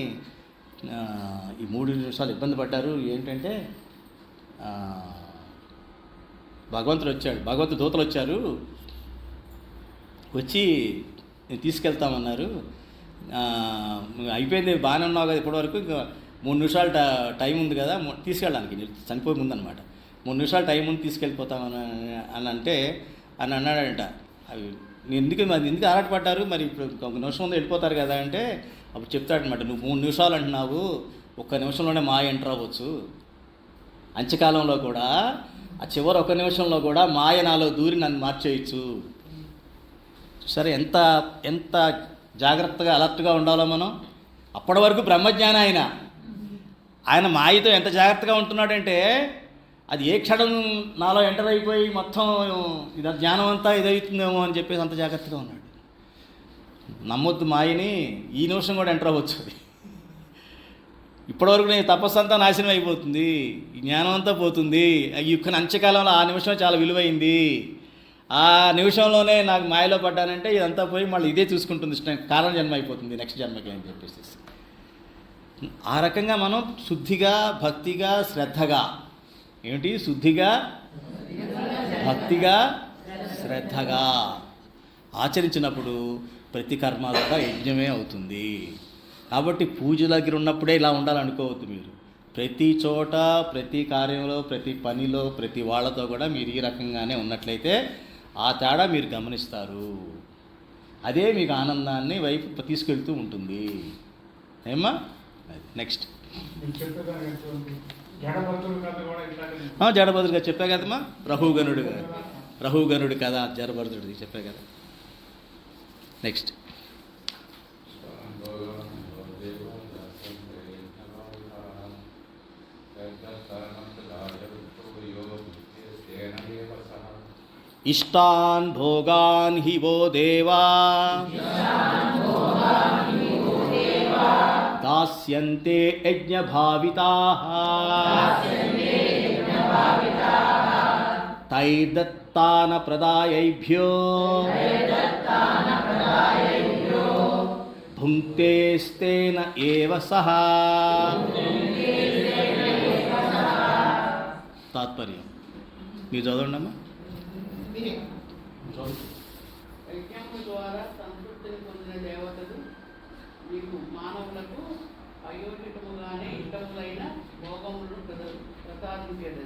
ఈ 3 నిమిషాలు ఇబ్బంది పడ్డారు, ఏంటంటే భగవంతుడు దూతలు వచ్చారు, వచ్చి తీసుకెళ్తామన్నారు. అయిపోయింది, బాగానే ఉన్నావు కదా ఇప్పటివరకు, ఇంకా 3 నిమిషాలు టైం ఉంది కదా తీసుకెళ్ళడానికి, చనిపోయే ముందు అనమాట. 3 నిమిషాలు టైం ఉంది తీసుకెళ్ళిపోతామని అంటే అని అన్నాడంట. అవి ఎందుకు ఆరాటపడ్డారు, మరి ఇప్పుడు 1 నిమిషం ముందు వెళ్ళిపోతారు కదా అంటే అప్పుడు చెప్తాడనమాట, నువ్వు 3 నిమిషాలు అంటున్నావు, 1 నిమిషంలోనే మాయ ఎంటర్ అవ్వచ్చు. అంత్యకాలంలో కూడా ఆ చివరి 1 నిమిషంలో కూడా మాయ నాలో దూరి నన్ను మార్చేయచ్చు. సరే, ఎంత జాగ్రత్తగా అలర్ట్గా ఉండాలో మనం. అప్పటి వరకు బ్రహ్మజ్ఞాని ఆయన మాయతో ఎంత జాగ్రత్తగా ఉంటున్నాడంటే, అది ఏ క్షణం నాలో ఎంటర్ అయిపోయి మొత్తం ఇది జ్ఞానం అంతా ఇదవుతుందేమో అని చెప్పేసి అంత జాగ్రత్తగా ఉన్నాడు. నమ్మొద్దు మాయని, ఈ నిమిషం కూడా ఎంటర్ అవ్వచ్చు. ఇప్పటివరకు నేను తపస్సు అంతా నాశనం అయిపోతుంది, ఈ జ్ఞానం అంతా పోతుంది. ఈ అంత్యకాలంలో ఆ నిమిషం చాలా విలువైంది. ఆ నిమిషంలోనే నాకు మాయలో పడ్డానంటే ఇదంతా పోయి మళ్ళీ ఇదే చూసుకుంటుంది, కారణ జన్మ అయిపోతుంది నెక్స్ట్ జన్మకి అని చెప్పేసి. ఆ రకంగా మనం శుద్ధిగా, భక్తిగా, శ్రద్ధగా, ఏమిటి శుద్ధిగా, భక్తిగా, శ్రద్ధగా ఆచరించినప్పుడు ప్రతి కర్మ కూడా యజ్ఞమే అవుతుంది. కాబట్టి పూజల దగ్గర ఉన్నప్పుడే ఇలా ఉండాలనుకోవద్దు మీరు. ప్రతి చోట, ప్రతి కార్యంలో, ప్రతి పనిలో, ప్రతి వాళ్ళతో కూడా మీరు ఈ రకంగానే ఉన్నట్లయితే ఆ తేడా మీరు గమనిస్తారు. అదే మీకు ఆనందాన్ని వైపు తీసుకెళ్తూ ఉంటుంది. ఏమ్మా? నెక్స్ట్ జడభద్రుడిగా చెప్పా కదమ్మా, రహుగణుడు కదా, జడభద్రుడిది చెప్పా కదా. నెక్స్ట్ ఇష్టాన్ భోగాన్ హి వో దేవా దాస్యంతే యజ్ఞభావితాః తైదత్తాన ప్రదాయైభ్యో భుంక్తేస్తేన ఏవ సహా. తాత్పర్యం మీరు చదవండి అమ్మా. యజ్ఞము ద్వారా సంతృప్తిని పొందిన దేవతలు మీకు మానవులకు అయోచితముగానే ఇష్టములైన భోగములను ప్రసాదించేది.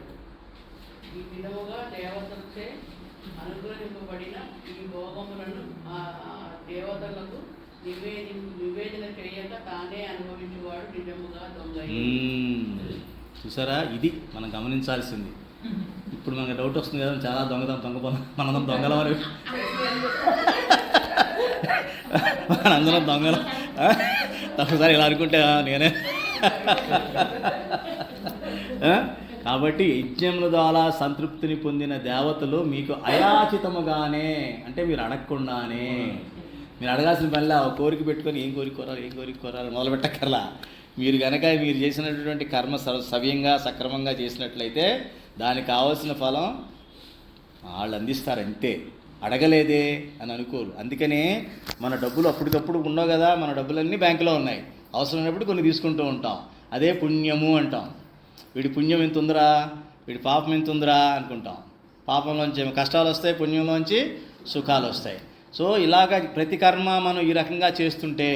ఈ విధముగా దేవతలచే అనుగ్రహింపబడిన ఈ భోగములను ఆ దేవతలకు నివేదన చేయక తానే అనుభవించేవాడు నిజముగా దొంగ. చూసారా, ఇది మనం గమనించాల్సింది. ఇప్పుడు మనకు డౌట్ వస్తుంది కదా, చాలా దొంగ మనందరం దొంగల వారు, మనందరం దొంగలు. ఒకసారి ఇలా అనుకుంటే నేనే. కాబట్టి యజ్ఞముల ద్వారా సంతృప్తిని పొందిన దేవతలు మీకు అయాచితముగానే, అంటే మీరు అడగకుండానే, మీరు అడగాల్సిన పనిలా ఒక కోరిక పెట్టుకొని ఏం కోరిక కోరాలి మొదలు పెట్టక్కర్లా. మీరు కనుక మీరు చేసినటువంటి కర్మ సవ్యంగా సక్రమంగా చేసినట్లయితే దానికి కావాల్సిన ఫలం వాళ్ళు అందిస్తారు అంతే. అడగలేదే అని అనుకోరు. అందుకనే మన డబ్బులు అప్పటికప్పుడు ఉండవు కదా, మన డబ్బులన్నీ బ్యాంకులో ఉన్నాయి, అవసరమైనప్పుడు కొన్ని తీసుకుంటూ ఉంటాం. అదే పుణ్యము అంటాం. వీడి పుణ్యం ఎంత ఉందిరా, వీడి పాపం ఎంత ఉందిరా అనుకుంటాం. పాపంలోంచి కష్టాలు వస్తాయి, పుణ్యంలోంచి సుఖాలు వస్తాయి. సో ఇలాగ ప్రతి కర్మ మనం ఈ రకంగా చేస్తుంటే,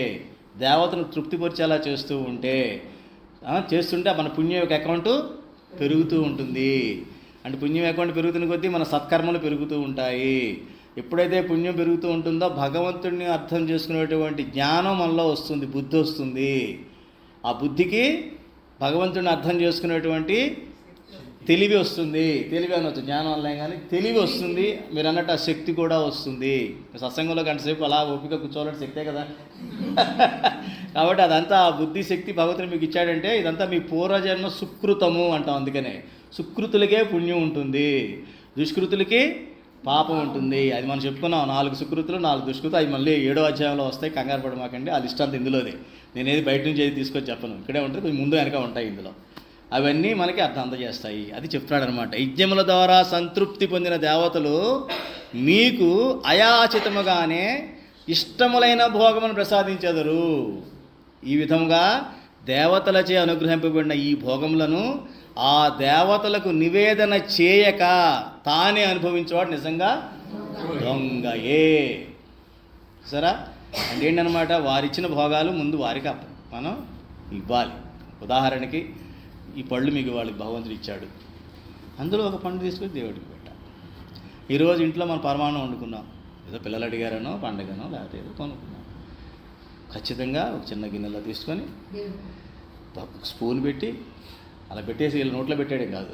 దేవతను తృప్తిపరిచేలా చేస్తుంటే మన పుణ్యం యొక్క అకౌంటు పెరుగుతూ ఉంటుంది. అంటే పుణ్యం అకౌంట్ పెరుగుతున్న కొద్దీ మన సత్కర్మలు పెరుగుతూ ఉంటాయి. ఎప్పుడైతే పుణ్యం పెరుగుతూ ఉంటుందో భగవంతుడిని అర్థం చేసుకునేటువంటి జ్ఞానం మనలో వస్తుంది, బుద్ధి వస్తుంది. ఆ బుద్ధికి భగవంతుడిని అర్థం చేసుకునేటువంటి తెలివి వస్తుంది. తెలివి అనొచ్చు, జ్ఞానం వల్ల కానీ తెలివి వస్తుంది. మీరు అన్నట్టు ఆ శక్తి కూడా వస్తుంది. సత్సంగంలో గంటసేపు అలా ఓపిక కూర్చోవాలంటే శక్తే కదా. కాబట్టి అదంతా ఆ బుద్ధి శక్తి భగవంతుడు మీకు ఇచ్చాడంటే ఇదంతా మీ పూర్వజన్మ సుకృతము అంటాం. అందుకనే సుకృతులకే పుణ్యం ఉంటుంది, దుష్కృతులకి పాపం ఉంటుంది. అది మనం చెప్పుకున్నాం, 4 సుకృతులు 4 దుష్కృతులు. అవి మళ్ళీ 7వ అధ్యాయంలో వస్తాయి, కంగారు పడమాకండి. ఆ లిస్ట్ అంతా ఇందులోదే, నేనేది బయట నుంచి ఏది తీసుకొని చెప్పను, ఇక్కడే ఉంటుంది. కొంచెం ముందు వెనక ఉంటాయి ఇందులో. అవన్నీ మనకి అర్థం అందజేస్తాయి. అది చెప్తున్నాడు అనమాట. యజ్ఞముల ద్వారా సంతృప్తి పొందిన దేవతలు మీకు అయాచితముగానే ఇష్టములైన భోగమును ప్రసాదించెదరు. ఈ విధముగా దేవతలచే అనుగ్రహింపబడిన ఈ భోగములను ఆ దేవతలకు నివేదన చేయక తానే అనుభవించేవాడు నిజంగా దొంగయే. సరే అంటే ఏంటనమాట, వారిచ్చిన భోగాలు ముందు వారికి మనం ఇవ్వాలి. ఉదాహరణకి ఈ పళ్ళు మీకు వాళ్ళకి భగవంతుడు ఇచ్చాడు, అందులో ఒక పండు తీసుకొని దేవుడికి పెట్టాలి. ఈరోజు ఇంట్లో మనం పరమాణం వండుకున్నాం, ఏదో పిల్లలు అడిగారనో పండగనో లేకపోతే ఏదో కొనుక్కున్నాం. ఖచ్చితంగా ఒక చిన్న గిన్నెలో తీసుకొని ఒక స్పూన్ పెట్టి అలా పెట్టేసి వీళ్ళ నోట్లో పెట్టాడే కాదు.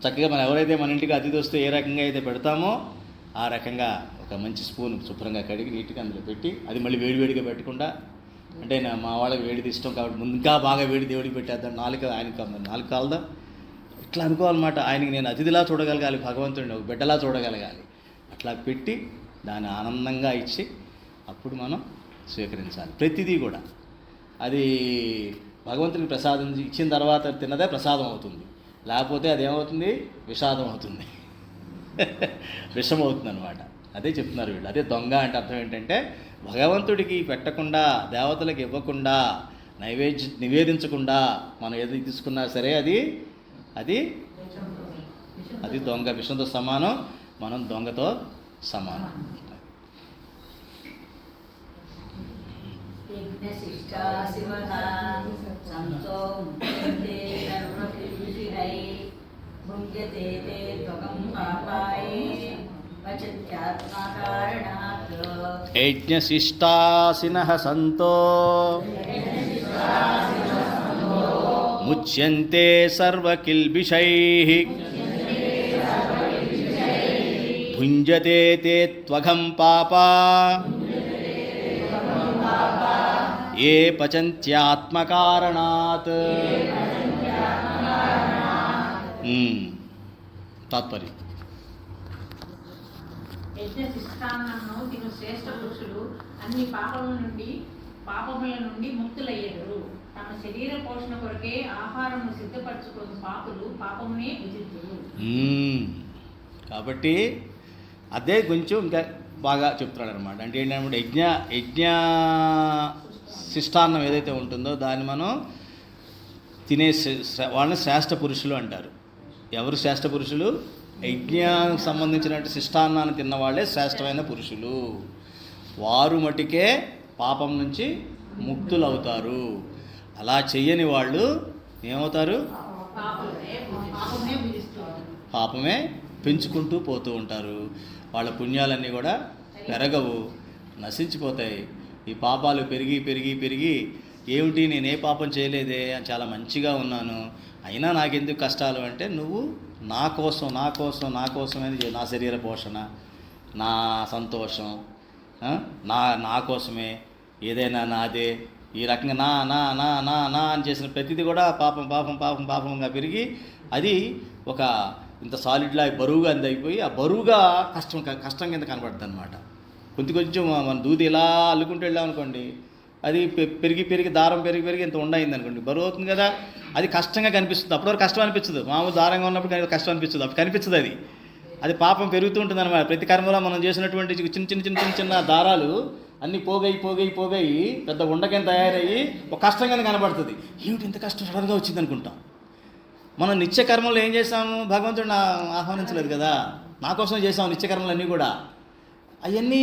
చక్కగా మనం ఎవరైతే మన ఇంటికి అతిథి వస్తే ఏ రకంగా అయితే పెడతామో ఆ రకంగా ఒక మంచి స్పూన్ శుభ్రంగా కడిగి నీట్గా అందులో పెట్టి, అది మళ్ళీ వేడివేడిగా పెట్టకుండా, అంటే మా వాళ్ళకి వేడిది ఇష్టం కాబట్టి ముందు ఇంకా బాగా వేడి దేవుడికి పెట్టేద్దాం, ఆయనకి 4 కాలదా ఇట్లా అనుకోవాలన్నమాట. ఆయనకి నేను అతిథిలా చూడగలగాలి, భగవంతుడిని ఒక బిడ్డలా చూడగలగాలి. అట్లా పెట్టి దాన్ని ఆనందంగా ఇచ్చి అప్పుడు మనం స్వీకరించాలి. ప్రతిదీ కూడా అది భగవంతునికి ప్రసాదం ఇచ్చిన తర్వాత తిన్నదే ప్రసాదం అవుతుంది, లేకపోతే అదేమవుతుంది, విషాదం అవుతుంది, విషం అవుతుంది అనమాట. అదే చెప్తున్నారు వీళ్ళు. అదే దొంగ అంటే అర్థం ఏంటంటే భగవంతుడికి పెట్టకుండా, దేవతలకు ఇవ్వకుండా, నివేదించకుండా మనం ఏది తీసుకున్నా సరే అది దొంగ. విషంతో సమానం, మనం దొంగతో సమానం. యజ్ఞశిష్టాసినః సంతో ముచ్యంతే సర్వకిల్బిషైః భుంజతే తే త్వఘం పాపా ఏ పచంత్యాత్మకారణాత్. తాత్పర్యం యజ్ఞశిష్టాన్నము తిను శ్రేష్ఠ పురుషులు అన్ని పాపముల నుండి ముక్తులయ్యేరు. తమ శరీర పోషణ కొరకే ఆహారము సిద్ధపరచుకుని పాపులు పాపమునే భుజింతురు. కాబట్టి అదే కొంచెం ఇంకా బాగా చెప్తున్నాడు అనమాట. అంటే ఏంటంటే యజ్ఞ శిష్టాన్నం ఏదైతే ఉంటుందో దాన్ని మనం తినే వాళ్ళని శ్రేష్ఠ పురుషులు అంటారు. ఎవరు శ్రేష్ఠ పురుషులు? యజ్ఞానికి సంబంధించినటువంటి శిష్టాన్నాన్ని తిన్నవాళ్ళే శ్రేష్టమైన పురుషులు. వారు మటుకే పాపం నుంచి ముక్తులవుతారు. అలా చెయ్యని వాళ్ళు ఏమవుతారు? పాపమునే భుజిస్తారు. పాపమే పెంచుకుంటూ పోతూ ఉంటారు. వాళ్ళ పుణ్యాలన్నీ కూడా పెరగవు, నశించిపోతాయి. ఈ పాపాలు పెరిగి పెరిగి పెరిగి ఏమిటి నేను ఏ పాపం చేయలేదే, చాలా మంచిగా ఉన్నాను, అయినా నాకెందుకు కష్టాలు అంటే నువ్వు నా కోసమని నా శరీర పోషణ, నా సంతోషం, నా కోసమే, ఏదైనా నాదే, ఈ రకంగా నా నా నా నా నా అని చేసిన ప్రతిదీ కూడా పాపంగా పెరిగి అది ఒక ఇంత సాలిడ్లా బరువుగా అయిపోయి ఆ బరువుగా కష్టం కింద కనబడుతుంది అనమాట. కొంచెం మన దూది ఇలా అల్లుకుంటూ వెళ్ళామనుకోండి, అది పెరిగి దారం పెరిగి ఇంత ఉండయింది అనుకోండి, బరువు అవుతుంది కదా, అది కష్టంగా కనిపిస్తుంది. అప్పటివరకు కష్టం అనిపించదు, మామూలు దారంగా ఉన్నప్పుడు కష్టం అనిపించదు, అప్పుడు కనిపించదు. అది పాపం పెరుగుతూ ఉంటుంది అనమాట. ప్రతి కర్మలో మనం చేసినటువంటి చిన్న దారాలు అన్నీ పోగై పెద్ద ఉండకేం తయారయ్యి ఒక కష్టంగానే కనబడుతుంది. ఏమిటి ఇంత కష్టం సడన్గా వచ్చింది అనుకుంటాం. మనం నిత్య కర్మలు ఏం చేసాము? భగవంతుడిని ఆహ్వానించలేదు కదా, నా కోసం చేసాము నిత్యకర్మలన్నీ కూడా. అవన్నీ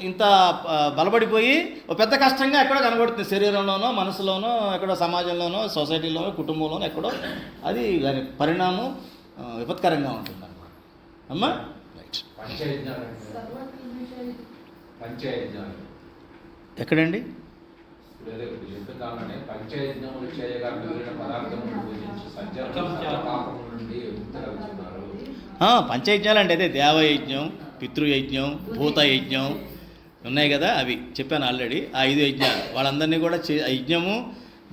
ఇంత బలపడిపోయి ఒక పెద్ద కష్టంగా ఎక్కడో కనబడుతుంది. శరీరంలోనో, మనసులోనో, ఎక్కడో సమాజంలోనో, సొసైటీలోనో, కుటుంబంలోనో ఎక్కడో అది దాని పరిణామం విపత్కరంగా ఉంటుంది అన్నమాట. అమ్మా రైట్. పంచయజ్ఞాలు ఎక్కడండి? చెప్తున్నామని పంచయజ్ఞములు చేయగా మిగిలిన పదార్థములు భుజించి సజ్జనులు పాపము నుండి ముక్తులవుతున్నారు. పంచయజ్ఞాలు అంటే అదే దేవయజ్ఞం, పితృయజ్ఞం, భూతయజ్ఞం ఉన్నాయి కదా, అవి చెప్పాను ఆల్రెడీ. ఆ 5 యజ్ఞాలు వాళ్ళందరినీ కూడా యజ్ఞము,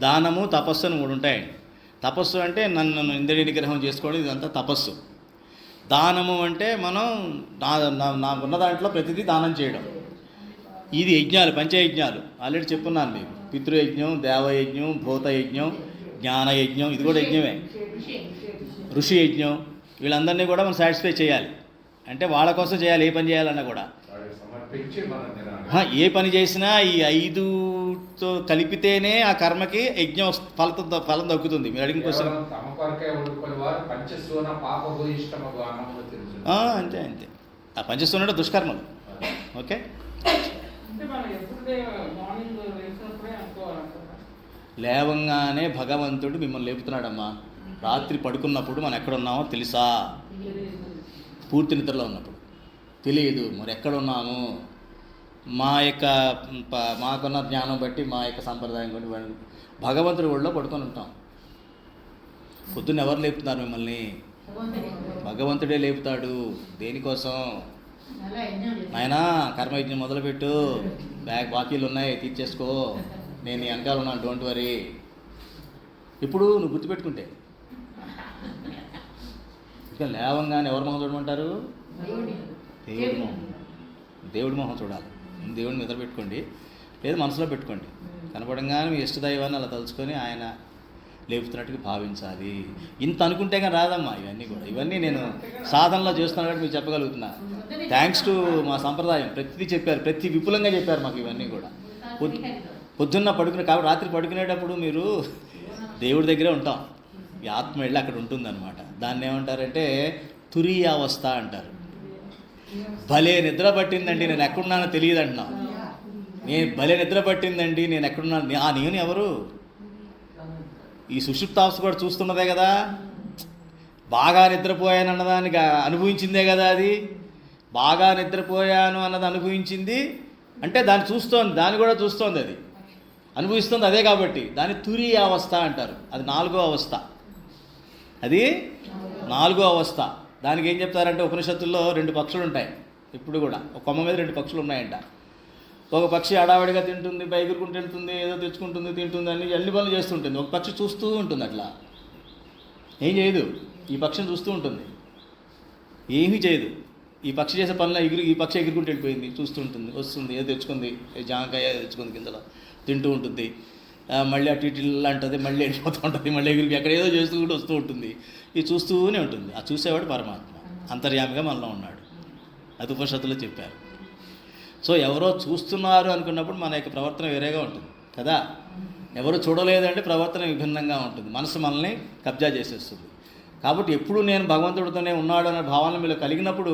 దానము, తపస్సు అని 3 ఉంటాయండి. తపస్సు అంటే నన్ను ఇంద్రియ నిగ్రహం చేసుకోవడం, ఇదంతా తపస్సు. దానము అంటే మనం నా ఉన్న దాంట్లో ప్రతిదీ దానం చేయడం. ఇది యజ్ఞాలు, పంచయజ్ఞాలు ఆల్రెడీ చెప్పున్నాను మీకు. పితృయజ్ఞం, దేవయజ్ఞం, భూతయజ్ఞం, జ్ఞానయజ్ఞం, ఇది కూడా యజ్ఞమే. ఋషి యజ్ఞం, వీళ్ళందరినీ కూడా మనం సాటిస్ఫై చేయాలి. అంటే వాళ్ళ కోసం చేయాలి, ఏ పని చేయాలన్నా కూడా. ఏ పని చేసినా ఈ 5తో కలిపితేనే ఆ కర్మకి యజ్ఞం ఫలం దక్కుతుంది. మీరు అడిగిన క్వశ్చన్ అంతే. ఆ పంచసూన దుష్కర్మలు. ఓకే, లేవంగానే భగవంతుడు మిమ్మల్ని లేపుతున్నాడమ్మా. రాత్రి పడుకున్నప్పుడు మనం ఎక్కడున్నామో తెలుసా? పూర్తి నిద్రలో ఉన్నప్పుడు తెలియదు మరి ఎక్కడున్నాము. మాకున్న జ్ఞానం బట్టి, మా యొక్క సంప్రదాయం బట్టి భగవంతుడి ఒళ్ళో పడుకొని ఉంటాం. పొద్దున్న ఎవరు లేపుతున్నారు మిమ్మల్ని? భగవంతుడే లేపుతాడు. దేనికోసం? నాయనా కర్మయజ్ఞం మొదలుపెట్టు, బాకీలు ఉన్నాయి తీర్చేసుకో, నేను నీ వెనకాల ఉన్నాను, డోంట్ వరీ. ఇప్పుడు నువ్వు గుర్తుపెట్టుకుంటే ఇక లేవంగానే ఎవరి మొహం చూడమంటారు? దేవుడి మొహం చూడాలి. దేవుడిని నిద్ర పెట్టుకోండి, లేదు మనసులో పెట్టుకోండి. కనపడంగానే మీ ఇష్టదైవాన్ని అలా తలుచుకొని ఆయన లేపుతున్నట్టుగా భావించాలి. ఇంత అనుకుంటే కానీ రాదమ్మా ఇవన్నీ నేను సాధనలో చేస్తున్నాను కాబట్టి మీకు చెప్పగలుగుతున్నా. థ్యాంక్స్ టు మా సంప్రదాయం. ప్రతిదీ చెప్పారు, ప్రతి విపులంగా చెప్పారు మాకు ఇవన్నీ కూడా. పొద్దున్న కాబట్టి రాత్రి పడుకునేటప్పుడు మీరు దేవుడి దగ్గరే ఉంటాం, ఈ ఆత్మ వెళ్ళి అక్కడ ఉంటుందన్నమాట. దాన్ని ఏమంటారంటే తురీయావస్థ అంటారు. భలే నిద్ర పట్టిందండి, నేను ఎక్కడున్నానో తెలియదు అంటున్నావు. భలే నిద్ర పట్టిందండి, నేను ఎక్కడున్నాను. నేను ఎవరు? ఈ సుషుప్తావస్థ కూడా చూస్తున్నదే కదా, బాగా నిద్రపోయాను అన్నదానికి అనుభవించిందే కదా. అది బాగా నిద్రపోయాను అన్నది అనుభవించింది అంటే దాన్ని కూడా చూస్తోంది, అది అనుభవిస్తుంది అదే. కాబట్టి దాన్ని తురీయ అవస్థ అంటారు. అది 4వ అవస్థ. అది 4వ అవస్థ. దానికి ఏం చెప్తారంటే ఉపనిషత్తుల్లో 2 పక్షులు ఉంటాయి. ఇప్పుడు కూడా ఒక కొమ్మ మీద 2 పక్షులు ఉన్నాయంట. ఒక పక్షి హడావిడిగా తింటుంది, ఎగురుకుంటూ వెళ్తుంది, ఏదో తెచ్చుకుంటుంది, తింటుంది, అన్ని పనులు చేస్తుంటుంది. ఒక పక్షి చూస్తూ ఉంటుంది, అట్లా ఏం చేయదు. ఈ పక్షిని చూస్తూ ఉంటుంది, ఏమీ చేయదు. ఈ పక్షి చేసే పనులు ఈ పక్షి ఎగురుకుంటూ వెళ్ళిపోయింది, చూస్తూ ఉంటుంది, వస్తుంది, ఏదో తెచ్చుకుంది, జామకాయ తెచ్చుకుంది, కిందలో తింటూ ఉంటుంది. మళ్ళీ అటు ఇటు అంటుంది, మళ్ళీ వెళ్ళిపోతూ ఉంటుంది, మళ్ళీ ఎగిరి ఎక్కడ ఏదో చేస్తూ కూడా వస్తూ ఉంటుంది. ఇది చూస్తూనే ఉంటుంది. ఆ చూసేవాడు పరమాత్మ అంతర్యామిగా మనలో ఉన్నాడు. అది ఉపనిషత్తులో చెప్పారు. సో ఎవరో చూస్తున్నారు అనుకున్నప్పుడు మన యొక్క ప్రవర్తన వేరేగా ఉంటుంది కదా. ఎవరు చూడలేదంటే ప్రవర్తన విభిన్నంగా ఉంటుంది. మనసు మనల్ని కబ్జా చేసేస్తుంది. కాబట్టి ఎప్పుడు నేను భగవంతుడితోనే ఉన్నాడు అనే భావన మీలో కలిగినప్పుడు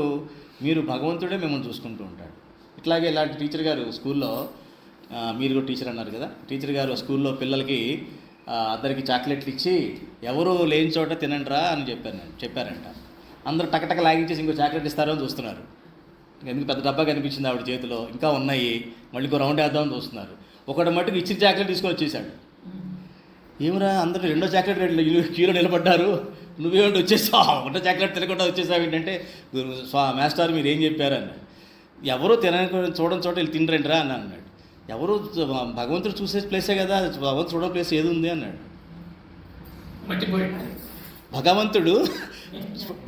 మీరు భగవంతుడే మిమ్మల్ని చూసుకుంటూ ఉంటాడు. ఇట్లాగే ఇలాంటి టీచర్ గారు స్కూల్లో, మీరు కూడా టీచర్ అన్నారు కదా, టీచర్ గారు స్కూల్లో పిల్లలకి అందరికి చాక్లెట్లు ఇచ్చి ఎవరు లేని చోట తినండిరా అని చెప్పారంట. అందరూ టకటక లాగించేసి ఇంకో చాక్లెట్ ఇస్తారో అని చూస్తున్నారు. ఎందుకు పెద్ద డబ్బా కనిపించింది ఆవిడ చేతిలో, ఇంకా ఉన్నాయి, మళ్ళీ ఇంకో రౌండ్ వేద్దామని చూస్తున్నారు. ఒకటి మట్టుకు ఇచ్చిన చాక్లెట్ తీసుకొని వచ్చేసాడు. ఏమరా అందరూ రెండో చాక్లెట్ క్యూలో నిలబడ్డారు, నువ్వేమిటి వచ్చేసావు, ఒకటో చాక్లెట్ తినకుండా వచ్చేసావు ఏంటంటే, మాస్టర్ మీరు ఏం చెప్పారు అన్నాడు. ఎవరు చూడని చోట వీళ్ళు తినరండిరా అని అన్నాడు. ఎవరు భగవంతుడు చూసే ప్లేసే కదా, భగవంతుడు చూడని ప్లేస్ ఏది ఉంది అన్నాడు.